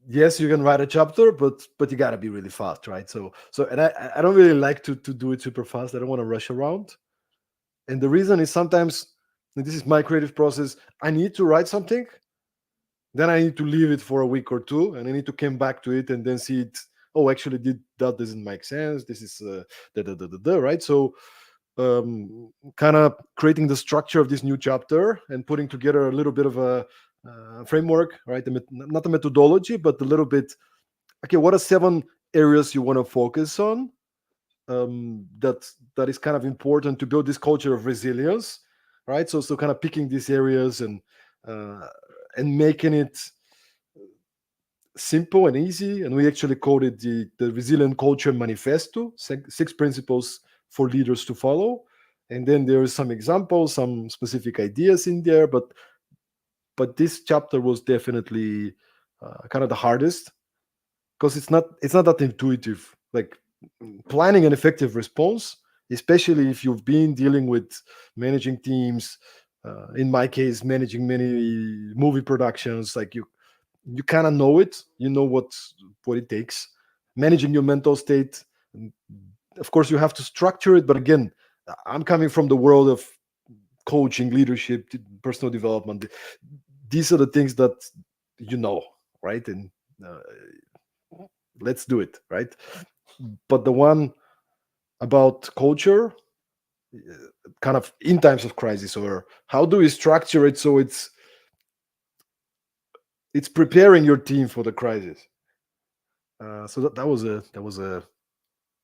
Yes, you can write a chapter, but you got to be really fast, right? And I don't really like to do it super fast. I don't want to rush around. And the reason is sometimes, and this is my creative process, I need to write something, then I need to leave it for a week or two, and I need to come back to it and then see it. Oh, actually, that doesn't make sense. This is right. So, kind of creating the structure of this new chapter and putting together a little bit of a framework, right? Not a methodology, but a little bit. Okay, what are 7 areas you want to focus on? That is kind of important to build this culture of resilience, right? So kind of picking these areas and making it simple and easy. And we actually called it the Resilient Culture Manifesto, 6 principles for leaders to follow. And then there are some examples, some specific ideas in there, but this chapter was definitely kind of the hardest because it's not that intuitive. Like planning an effective response, especially if you've been dealing with managing teams. In my case, managing many movie productions, like you kind of know it. You know what it takes. Managing your mental state. Of course, you have to structure it. But again, I'm coming from the world of coaching, leadership, personal development. These are the things that right? And uh, let's do it, right? But the one about culture, kind of in times of crisis, or how do we structure it so it's preparing your team for the crisis. So that was a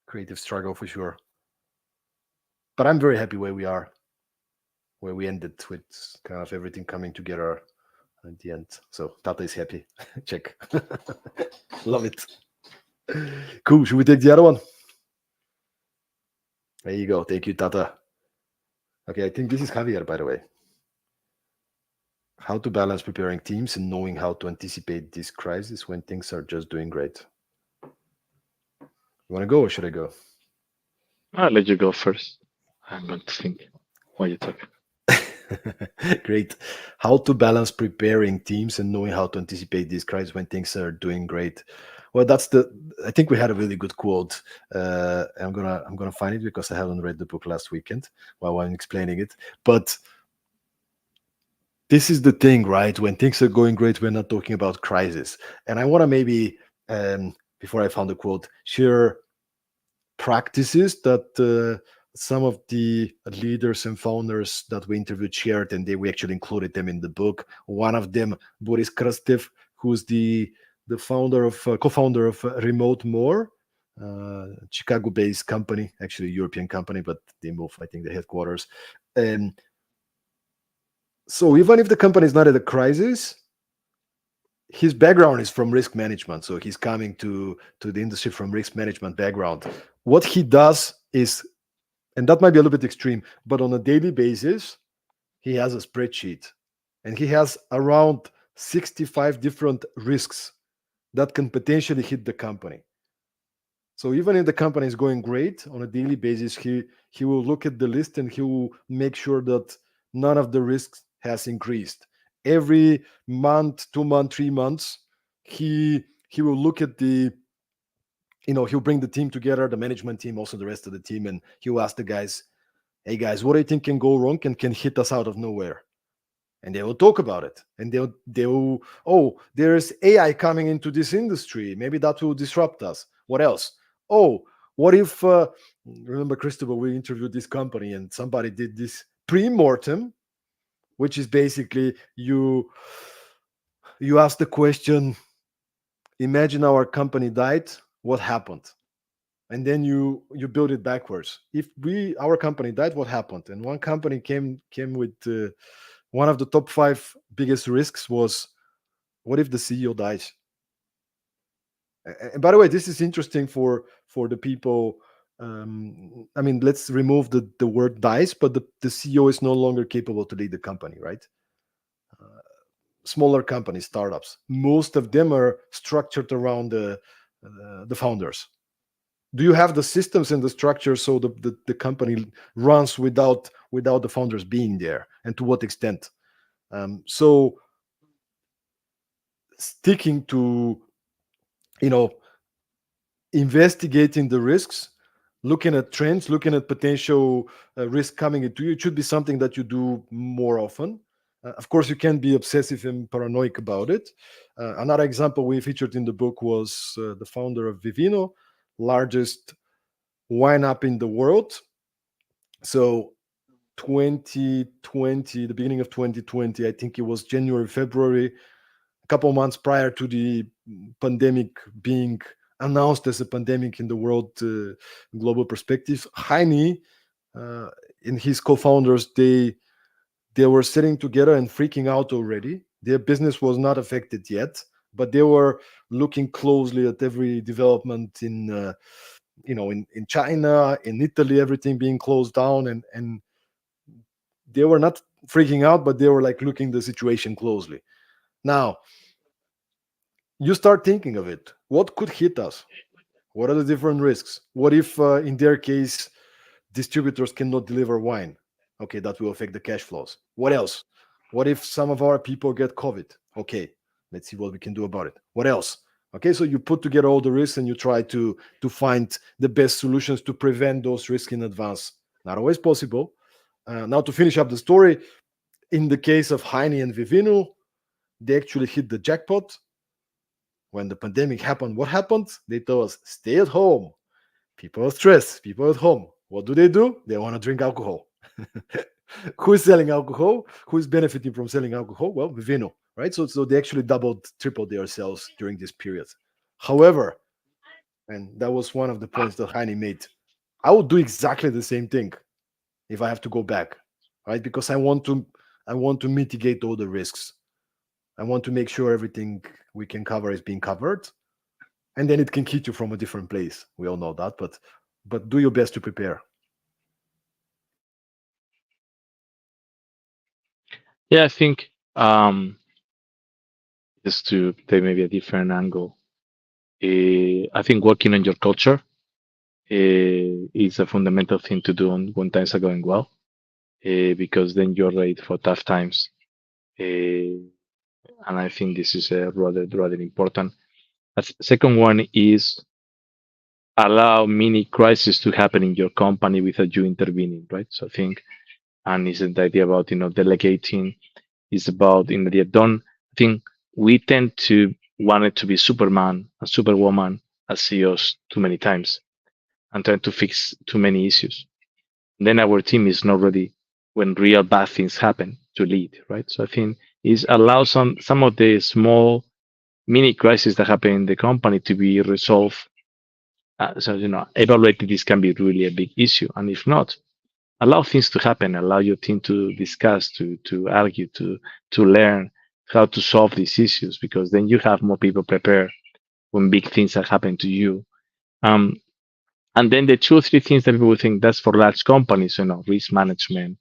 creative struggle for sure. But I'm very happy where we are, where we ended with kind of everything coming together at the end. So Tata is happy. Check. Love it. Cool. Should we take the other one? There you go. Thank you, Tata. Okay, I think this is Javier, by the way. How to balance preparing teams and knowing how to anticipate this crisis when things are just doing great. You want to go or should I go? I'll let you go first. I'm going to think while you talk. Great. How to balance preparing teams and knowing how to anticipate this crisis when things are doing great. Well, that's the. I think we had a really good quote. I'm gonna find it because I haven't read the book last weekend while I'm explaining it. But this is the thing, right? When things are going great, we're not talking about crisis. And I want to maybe, before I found the quote, share practices that some of the leaders and founders that we interviewed shared, and we actually included them in the book. One of them, Boris Krastev, who's the founder of co-founder of Remote More, Chicago-based company, actually a European company, but they moved, I think, the headquarters. And so even if the company is not at a crisis, his background is from risk management, so he's coming to the industry from risk management background. What he does is, and that might be a little bit extreme, but on a daily basis he has a spreadsheet and he has around 65 different risks that can potentially hit the company. So even if the company is going great, on a daily basis he will look at the list and he will make sure that none of the risks has increased. Every month, 2 months, 3 months, he will look at the, he'll bring the team together, the management team, also the rest of the team, and he'll ask the guys, hey guys, what do you think can go wrong and can hit us out of nowhere? And they will talk about it, and they'll oh, there's AI coming into this industry, maybe that will disrupt us. What else? Oh, what if remember, Christopher, we interviewed this company and somebody did this pre-mortem, which is basically you ask the question, imagine our company died, what happened? And then you build it backwards. If our company died, what happened? And one company came with one of the top 5 biggest risks was, what if the CEO dies? And by the way, this is interesting for the people. I mean, let's remove the word dies, but the CEO is no longer capable to lead the company, right? Smaller companies, startups, most of them are structured around the founders. Do you have the systems and the structure so the company runs without the founders being there, and to what extent? So sticking to, investigating the risks, looking at trends, looking at potential risk coming into you, it should be something that you do more often. Of course, you can be obsessive and paranoid about it. Another example we featured in the book was the founder of Vivino, largest wine app in the world. So 2020, the beginning of 2020, I think it was January, February, a couple of months prior to the pandemic being announced as a pandemic in the world global perspective, Heine and his co-founders, they were sitting together and freaking out already. Their business was not affected yet, but they were looking closely at every development in in China, in Italy, everything being closed down, and they were not freaking out, but they were like looking the situation closely. Now you start thinking of it. What could hit us? What are the different risks? What if, in their case, distributors cannot deliver wine? Okay, that will affect the cash flows. What else? What if some of our people get COVID? Okay, let's see what we can do about it. What else? Okay, so you put together all the risks and you try to find the best solutions to prevent those risks in advance. Not always possible. Now, to finish up the story, in the case of Heine and Vivino, they actually hit the jackpot. When the pandemic happened, what happened? They told us, stay at home. People are stressed. People at home. What do? They want to drink alcohol. Who is selling alcohol? Who is benefiting from selling alcohol? Well, Vivino, right? So they actually doubled, tripled their sales during this period. However, and that was one of the points that Heine made, I would do exactly the same thing if I have to go back, right? Because I want to mitigate all the risks. I want to make sure everything we can cover is being covered, and then it can hit you from a different place. We all know that, but do your best to prepare. Yeah, I think Um, just to take maybe a different angle, I think working on your culture is a fundamental thing to do when times are going well, because then you're ready for tough times. Uh, and I think this is rather important. Second one is allow mini crisis to happen in your company without you intervening, right? So I think, and it's the idea about delegating. Is about in the don't. I think we tend to want it to be Superman and Superwoman as CEOs too many times and trying to fix too many issues. Then our team is not ready when real bad things happen to lead, right? So I think is allow some of the small mini crises that happen in the company to be resolved. So evaluating this can be really a big issue, and if not, allow things to happen. Allow your team to discuss, to argue, to learn how to solve these issues, because then you have more people prepared when big things are happening to you. Um, and then the two or three things that people think that's for large companies, risk management.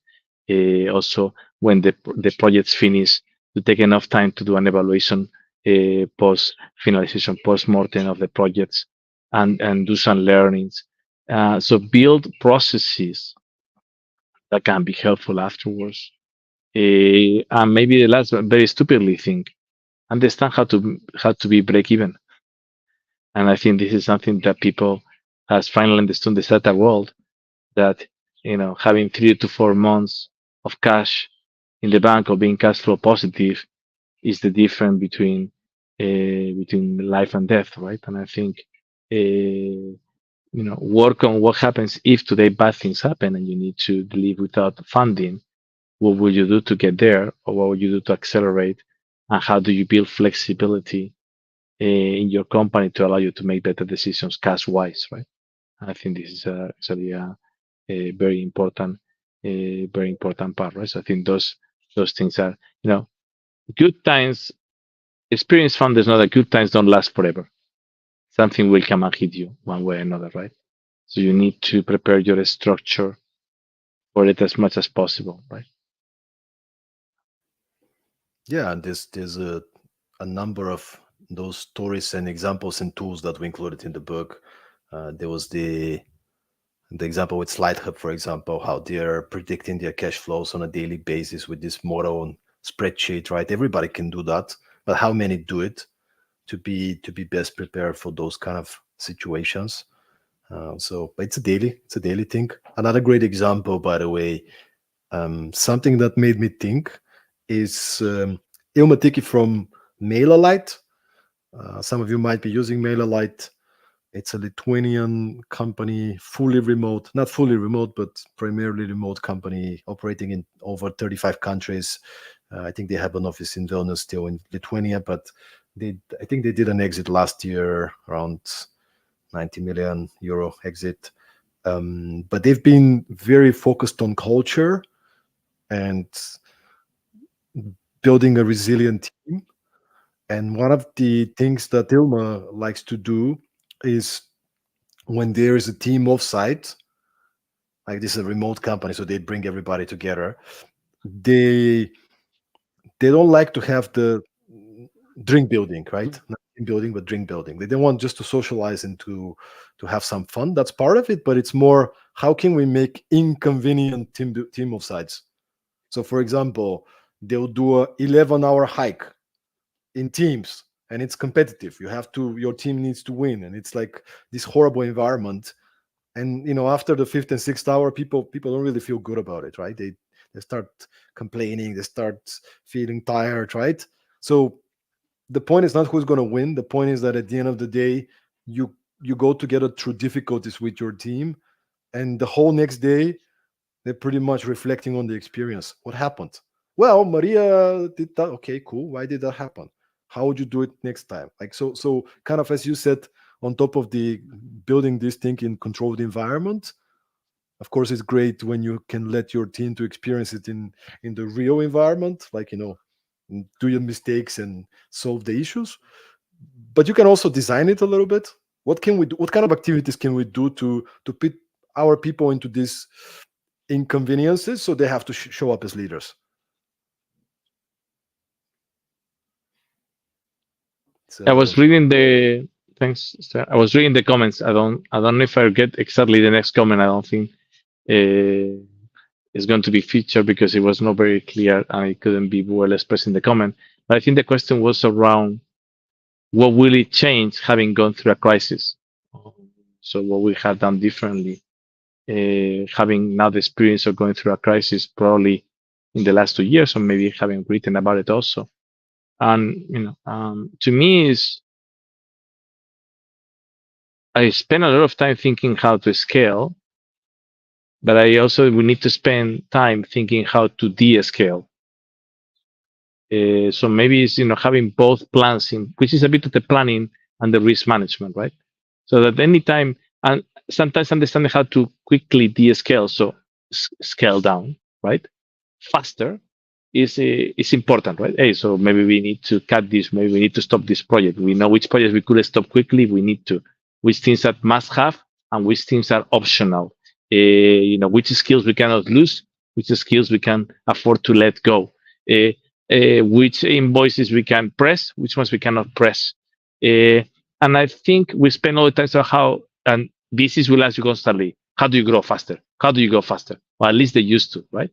Also, when the project's finished, to take enough time to do an evaluation post finalization, post mortem of the projects, and do some learnings. So build processes that can be helpful afterwards. And maybe the last, very stupidly thing, understand how to be break even. And I think this is something that people has finally understood in the startup world, that having 3 to 4 months of cash in the bank or being cash flow positive is the difference between life and death, right? And I think work on what happens if today bad things happen and you need to live without funding. What would you do to get there, or what would you do to accelerate? And how do you build flexibility in your company to allow you to make better decisions cash wise, right? And I think this is actually a very important part, right? So I think those things are, good times. Experience founders know that good times don't last forever. Something will come and hit you one way or another, right? So you need to prepare your structure for it as much as possible, right? Yeah, and there's a number of those stories and examples and tools that we included in the book. There was the example with SlideHub, for example, how they're predicting their cash flows on a daily basis with this model spreadsheet, right? Everybody can do that, but how many do it to be best prepared for those kind of situations? But it's a daily thing. Another great example, by the way, something that made me think is Ilmatiki from MailerLite. Some of you might be using MailerLite. It's a Lithuanian company, fully remote, not fully remote, but primarily remote company operating in over 35 countries. I think they have an office in Vilnius, still in Lithuania, but I think they did an exit last year, around 90 million euro exit. But they've been very focused on culture and building a resilient team. And one of the things that Ilma likes to do is when there is a team offsite, like this is a remote company, so they bring everybody together. They they don't like to have the drink building, right? Not team building, but drink building. They don't want just to socialize and to have some fun. That's part of it, but it's more how can we make inconvenient team offsites. So, for example, they'll do a 11-hour hike in teams, and it's competitive. Your team needs to win, and it's like this horrible environment. And after the fifth and sixth hour, people don't really feel good about it, right? They start complaining, they start feeling tired, right? So the point is not who's going to win. The point is that at the end of the day, you go together through difficulties with your team, and the whole next day they're pretty much reflecting on the experience. What happened? Well, Maria did that. Okay, cool. Why did that happen? How would you do it next time? Like so kind of as you said, on top of the building this thing in controlled environment. Of course, it's great when you can let your team to experience it in the real environment, like do your mistakes and solve the issues. But you can also design it a little bit. What can we do? What kind of activities can we do to put our people into these inconveniences so they have to show up as leaders? I was reading the thanks. Sir. I was reading the comments. I don't know if I get exactly the next comment. I don't think is going to be featured because it was not very clear and it couldn't be well expressed in the comment. But I think the question was around what will it change having gone through a crisis. So what we have done differently, having now the experience of going through a crisis, probably in the last 2 years, or maybe having written about it also. And to me is I spend a lot of time thinking how to scale, but we need to spend time thinking how to de-scale. So maybe it's having both plans which is a bit of the planning and the risk management, right? So that anytime and sometimes understanding how to quickly de-scale, so scale down, right? Faster is important, right? Hey, so maybe we need to cut this, maybe we need to stop this project. We know which projects we could stop quickly. We need to, which things that must have and which things are optional. Which skills we cannot lose, which skills we can afford to let go. Which invoices we can press, which ones we cannot press. And I think we spend all the time on how, and VCs will ask you constantly, how do you grow faster? How do you go faster? Or at least they used to, right?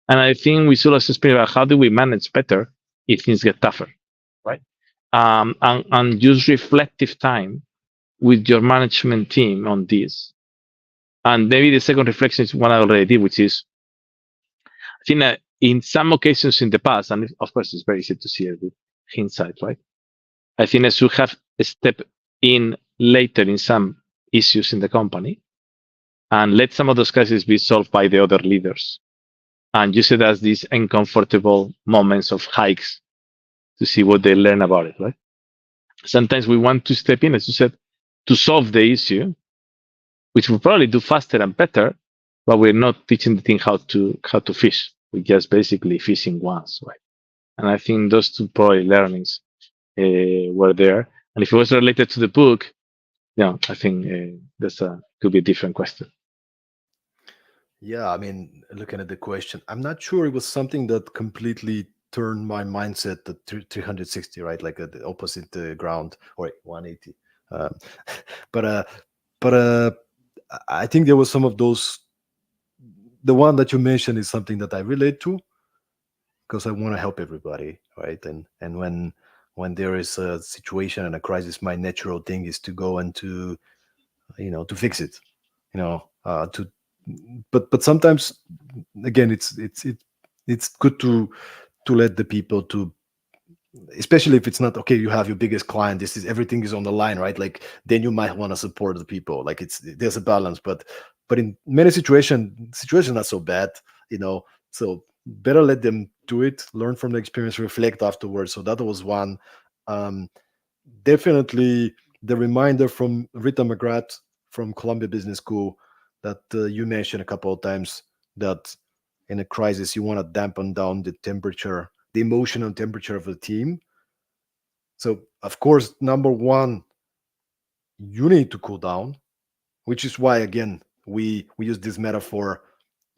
And I think we should also speak about how do we manage better if things get tougher, right? And use reflective time with your management team on this. And maybe the second reflection is one I already did, which is, I think that in some occasions in the past, and of course it's very easy to see it with hindsight, right? I think I should have stepped in later in some issues in the company and let some of those crises be solved by the other leaders and use it as these uncomfortable moments of hikes to see what they learn about it, right? Sometimes we want to step in, as you said, to solve the issue, which we'll probably do faster and better, but we're not teaching the thing how to fish. We're just basically fishing once, right? And I think those two probably learnings were there. And if it was related to the book, I think could be a different question. Yeah, I mean, looking at the question, I'm not sure it was something that completely turned my mindset to 360, right? Like the opposite ground, or 180. But I think there was some of those. The one that you mentioned is something that I relate to because I want to help everybody, right? And when there is a situation and a crisis, my natural thing is to go and to fix it, but sometimes again it's good to let the people to, especially if it's not okay, you have your biggest client, everything is on the line, right? Like then you might want to support the people, like there's a balance, but in many situations not so bad, so better let them do it, learn from the experience, reflect afterwards. So that was one. Definitely the reminder from Rita McGrath from Columbia Business School that you mentioned a couple of times, that in a crisis you want to dampen down the temperature, the emotional temperature of the team. So of course, number one, you need to cool down, which is why again we use this metaphor.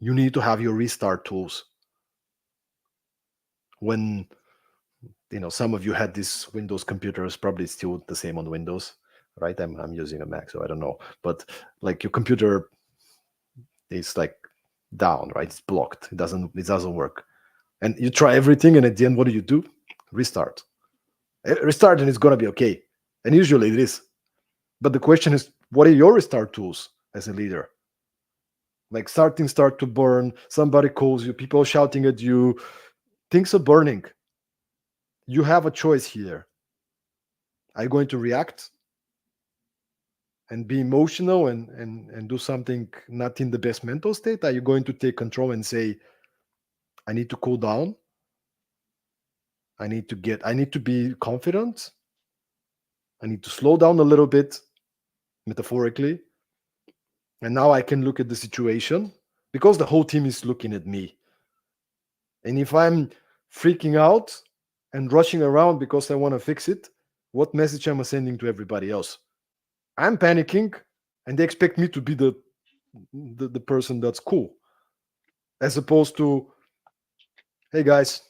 You need to have your restart tools. When some of you had these Windows computers, probably still the same on Windows, right? I'm using a Mac, so I don't know, but like your computer is like down, right? It's blocked. It doesn't work, and you try everything, and at the end, what do? Restart, and it's gonna be okay, and usually it is. But the question is, what are your restart tools as a leader? Like start to burn, somebody calls you, people shouting at you, things are burning. You have a choice here. Are you going to react and be emotional and do something not in the best mental state? Are you going to take control and say, I need to cool down, I need to be confident, I need to slow down a little bit, metaphorically, and now I can look at the situation because the whole team is looking at me. And if I'm freaking out and rushing around because I want to fix it, what message am I sending to everybody else? I'm panicking and they expect me to be the person that's cool, as opposed to, hey guys,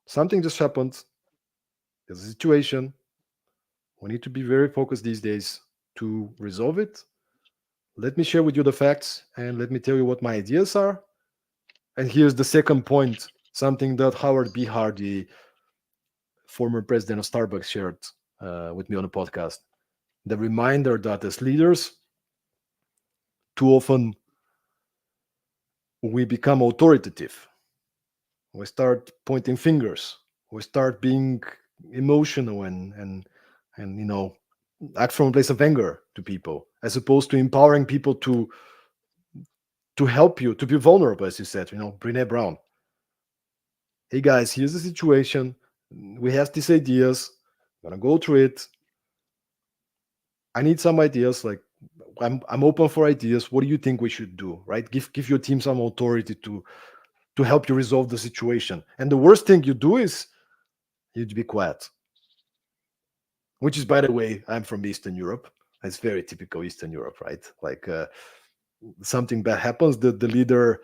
something just happened, There's a situation. We need to be very focused these days to resolve it. Let me share with you the facts and let me tell you what my ideas are. And here's the second point, something that Howard B. Hardy, former president of Starbucks, shared with me on a podcast. The reminder that as leaders, too often we become authoritative. We start pointing fingers. We start being emotional and act from a place of anger to people, as opposed to empowering people to help you to be vulnerable, as you said. Brene Brown. Hey guys, here's the situation. We have these ideas. I'm gonna go through it. I need some ideas. Like I'm open for ideas. What do you think we should do? Right? Give your team some authority to help you resolve the situation. And the worst thing you do is you'd be quiet. Which is, by the way, I'm from Eastern Europe. It's very typical Eastern Europe, right? Like something bad happens, the leader,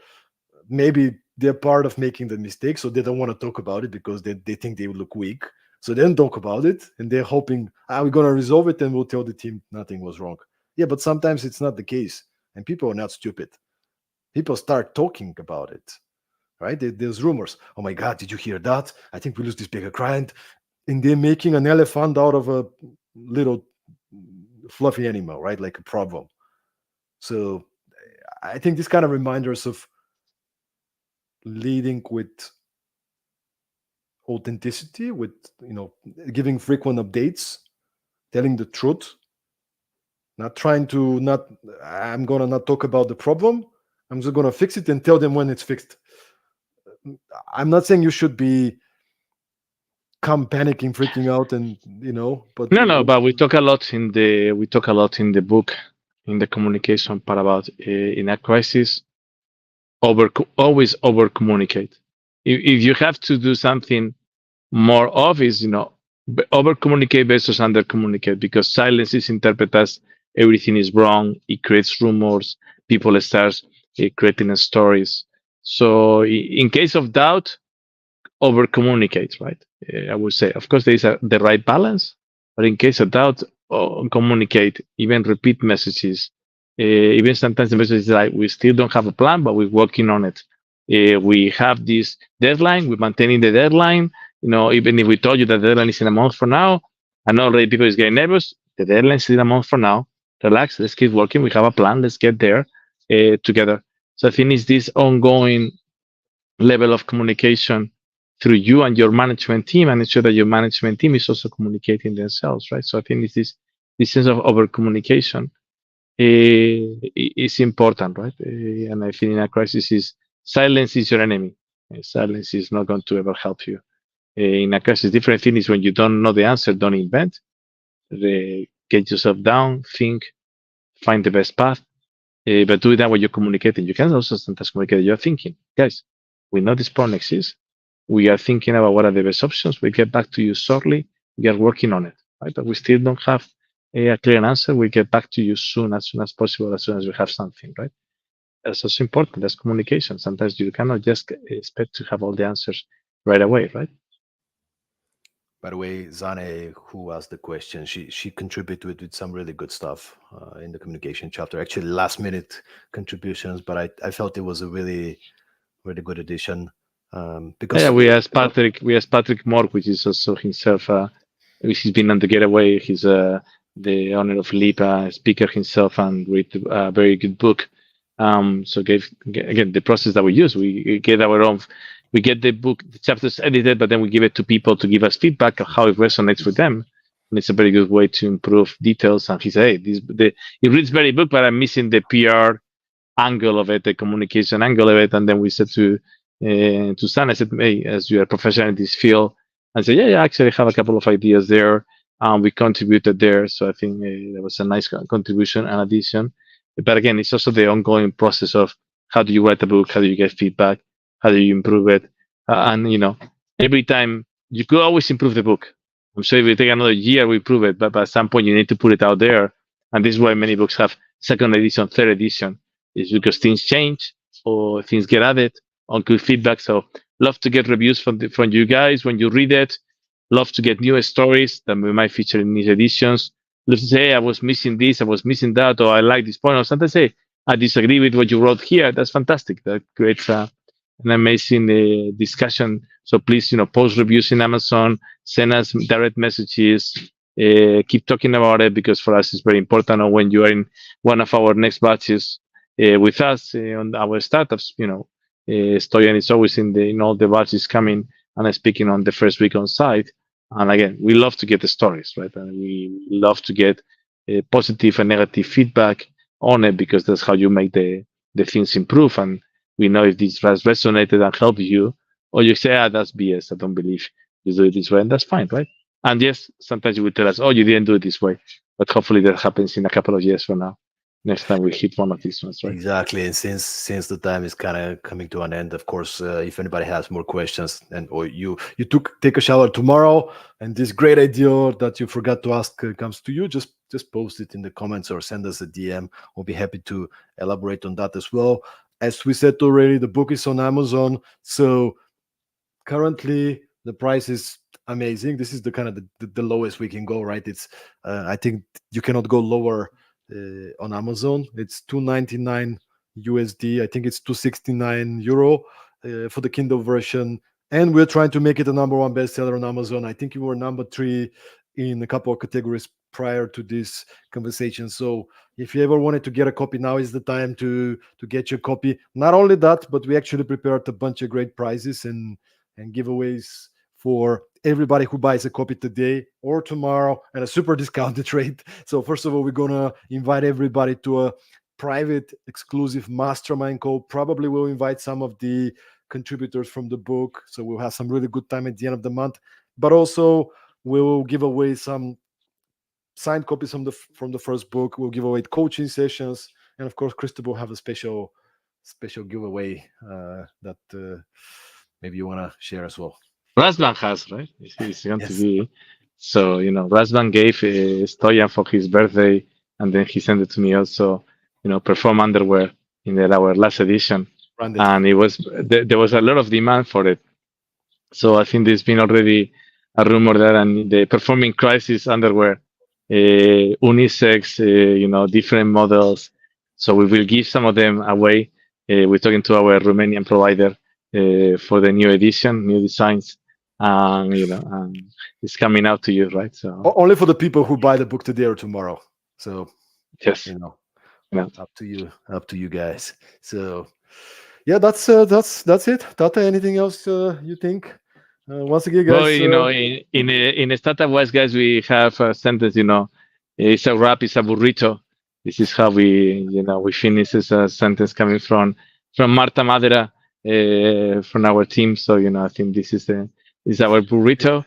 maybe they're part of making the mistake, so they don't want to talk about it because they think they look weak. So they don't talk about it, and they're hoping, we're going to resolve it, and we'll tell the team nothing was wrong. Yeah, but sometimes it's not the case, and people are not stupid. People start talking about it, right? There's rumors. Oh my God, did you hear that? I think we lose this bigger client. And they're making an elephant out of a little fluffy animal, right? Like a problem. So I think this kind of reminders of leading with authenticity, with giving frequent updates, telling the truth, not trying to I'm gonna not talk about the problem. I'm just gonna fix it and tell them when it's fixed. I'm not saying you should come panicking, freaking out, and but No, but we talk a lot in the book, in the communication part about in a crisis, always over communicate. If you have to do something more obvious, over communicate versus under communicate, because silence is interpreted as everything is wrong. It creates rumors. People start creating stories. So in case of doubt, over communicate, right? I would say, of course, there is the right balance, but in case of doubt, communicate, even repeat messages. Even sometimes the message is like, we still don't have a plan, but we're working on it. We have this deadline, we're maintaining the deadline. Even if we told you that the deadline is in a month from now, I know already people is getting nervous. The deadline is in a month from now. Relax, let's keep working. We have a plan. Let's get there together. So I think it's this ongoing level of communication through you and your management team, and ensure that your management team is also communicating themselves, right? So I think it's this sense of over communication is important, right? And I think in a crisis, silence is your enemy. Silence is not going to ever help you. In a crisis, different thing is when you don't know the answer, don't invent. Get yourself down, think, find the best path, but do that when you're communicating. You can also sometimes communicate. You're thinking, guys, we know this problem exists. We are thinking about what are the best options. We get back to you shortly. We are working on it, right? But we still don't have a clear answer. We get back to you as soon as possible, as soon as we have something, right? That's also important. That's communication. Sometimes you cannot just expect to have all the answers right away, right? By the way, Zane, who asked the question, she contributed with some really good stuff in the communication chapter. Actually, last minute contributions, but I felt it was a really, really good addition. Because we asked Patrick Mork, which is also himself, he's been on the Getaway. He's the owner of Lipa, speaker himself, and read a very good book. So again the process that we use. We get our own. We get the book, the chapters edited, but then we give it to people to give us feedback of how it resonates with them. And it's a very good way to improve details. And he said, "Hey, he reads very book, but I'm missing the PR angle of it, the communication angle of it." And then we said to Stan, I said, "Hey, as you are a professional in this field," and said, "Yeah, actually, I have a couple of ideas there. We contributed there." So I think that was a nice contribution and addition. But again, it's also the ongoing process of how do you write a book, how do you get feedback, how do you improve it, and every time you could always improve the book. I'm sure if we take another year, we improve it, but at some point you need to put it out there. And this is why many books have second edition, third edition, is because things change or things get added on good feedback. So love to get reviews from you guys when you read it. love to get new stories that we might feature in these editions. Let's say, hey, I was missing this, I was missing that, or I like this point, or sometimes say, I disagree with what you wrote here. That's fantastic. That creates an amazing discussion. So please, post reviews in Amazon, send us direct messages, keep talking about it, because for us it's very important. Or when you are in one of our next batches with us on our startups, Stoyan is always in all the batches coming and speaking on the first week on site. And again, we love to get the stories, right? And we love to get positive and negative feedback on it, because that's how you make the things improve. And we know if this has resonated and helped you, or you say, that's BS, I don't believe you do it this way, and that's fine, right? And yes, sometimes you will tell us, oh, you didn't do it this way, but hopefully that happens in a couple of years from now. Next time we hit one of these ones, right? Exactly. And since the time is kind of coming to an end, of course, if anybody has more questions, or you take a shower tomorrow and this great idea that you forgot to ask comes to you, just post it in the comments or send us a DM. We'll be happy to elaborate on that as well. As we said already, the book is on Amazon, so currently the price is amazing. This is the kind of the lowest we can go, right? It's I think you cannot go lower on Amazon. It's $299 USD. I think it's €269 for the Kindle version, and we're trying to make it a #1 bestseller on Amazon. I think we were #3 in a couple of categories prior to this conversation. So if you ever wanted to get a copy, now is the time to get your copy. Not only that, but we actually prepared a bunch of great prizes and giveaways for everybody who buys a copy today or tomorrow at a super discounted rate. So first of all, we're gonna invite everybody to a private exclusive mastermind call. Probably we'll invite some of the contributors from the book, so we'll have some really good time at the end of the month. But also we'll give away some signed copies from the first book. We'll give away coaching sessions, and of course Cristobal will have a special giveaway that maybe you want to share as well. Razvan has, right? It's going to be. So, Razvan gave Stoyan for his birthday, and then he sent it to me also, Perform underwear in our last edition. Branded. And it was there was a lot of demand for it. So I think there's been already a rumor that and the Performing Crisis underwear, unisex, different models. So we will give some of them away. We're talking to our Romanian provider for the new edition, new designs. It's coming out to you, right? So only for the people who buy the book today or tomorrow. So yes, up to you guys. So yeah, that's it. Tata, anything else you think? Once again, guys. Well, in a startup wise, guys, we have a sentence. It's a wrap, it's a burrito. This is how we finish as a sentence coming from Marta Madera from our team. So I think this is our burrito.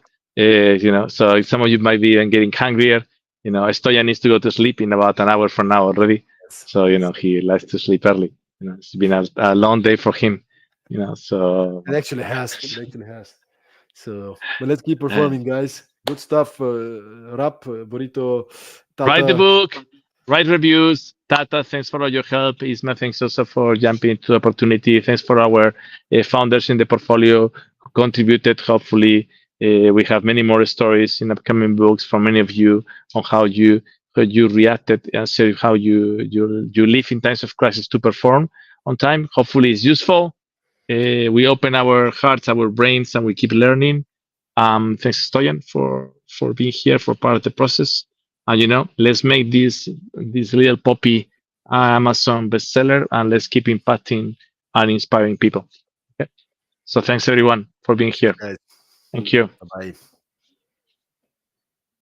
So some of you might be getting hungrier. Stoyan needs to go to sleep in about an hour from now already. So he likes to sleep early. It's been a long day for him. So it actually has. So, but let's keep performing, guys. Good stuff. Rap, burrito. Tata. Write the book. Write reviews. Tata, thanks for all your help. Isma, thanks also for jumping into the opportunity. Thanks for our founders in the portfolio who contributed. Hopefully, we have many more stories in upcoming books from many of you on how you reacted and how you live in times of crisis to perform on time. Hopefully, it's useful. We open our hearts, our brains, and we keep learning. Thanks, Stoyan, for being here, for part of the process. And let's make this little puppy Amazon bestseller, and let's keep impacting and inspiring people. Okay. So thanks everyone for being here. Guys. Thank you. Bye.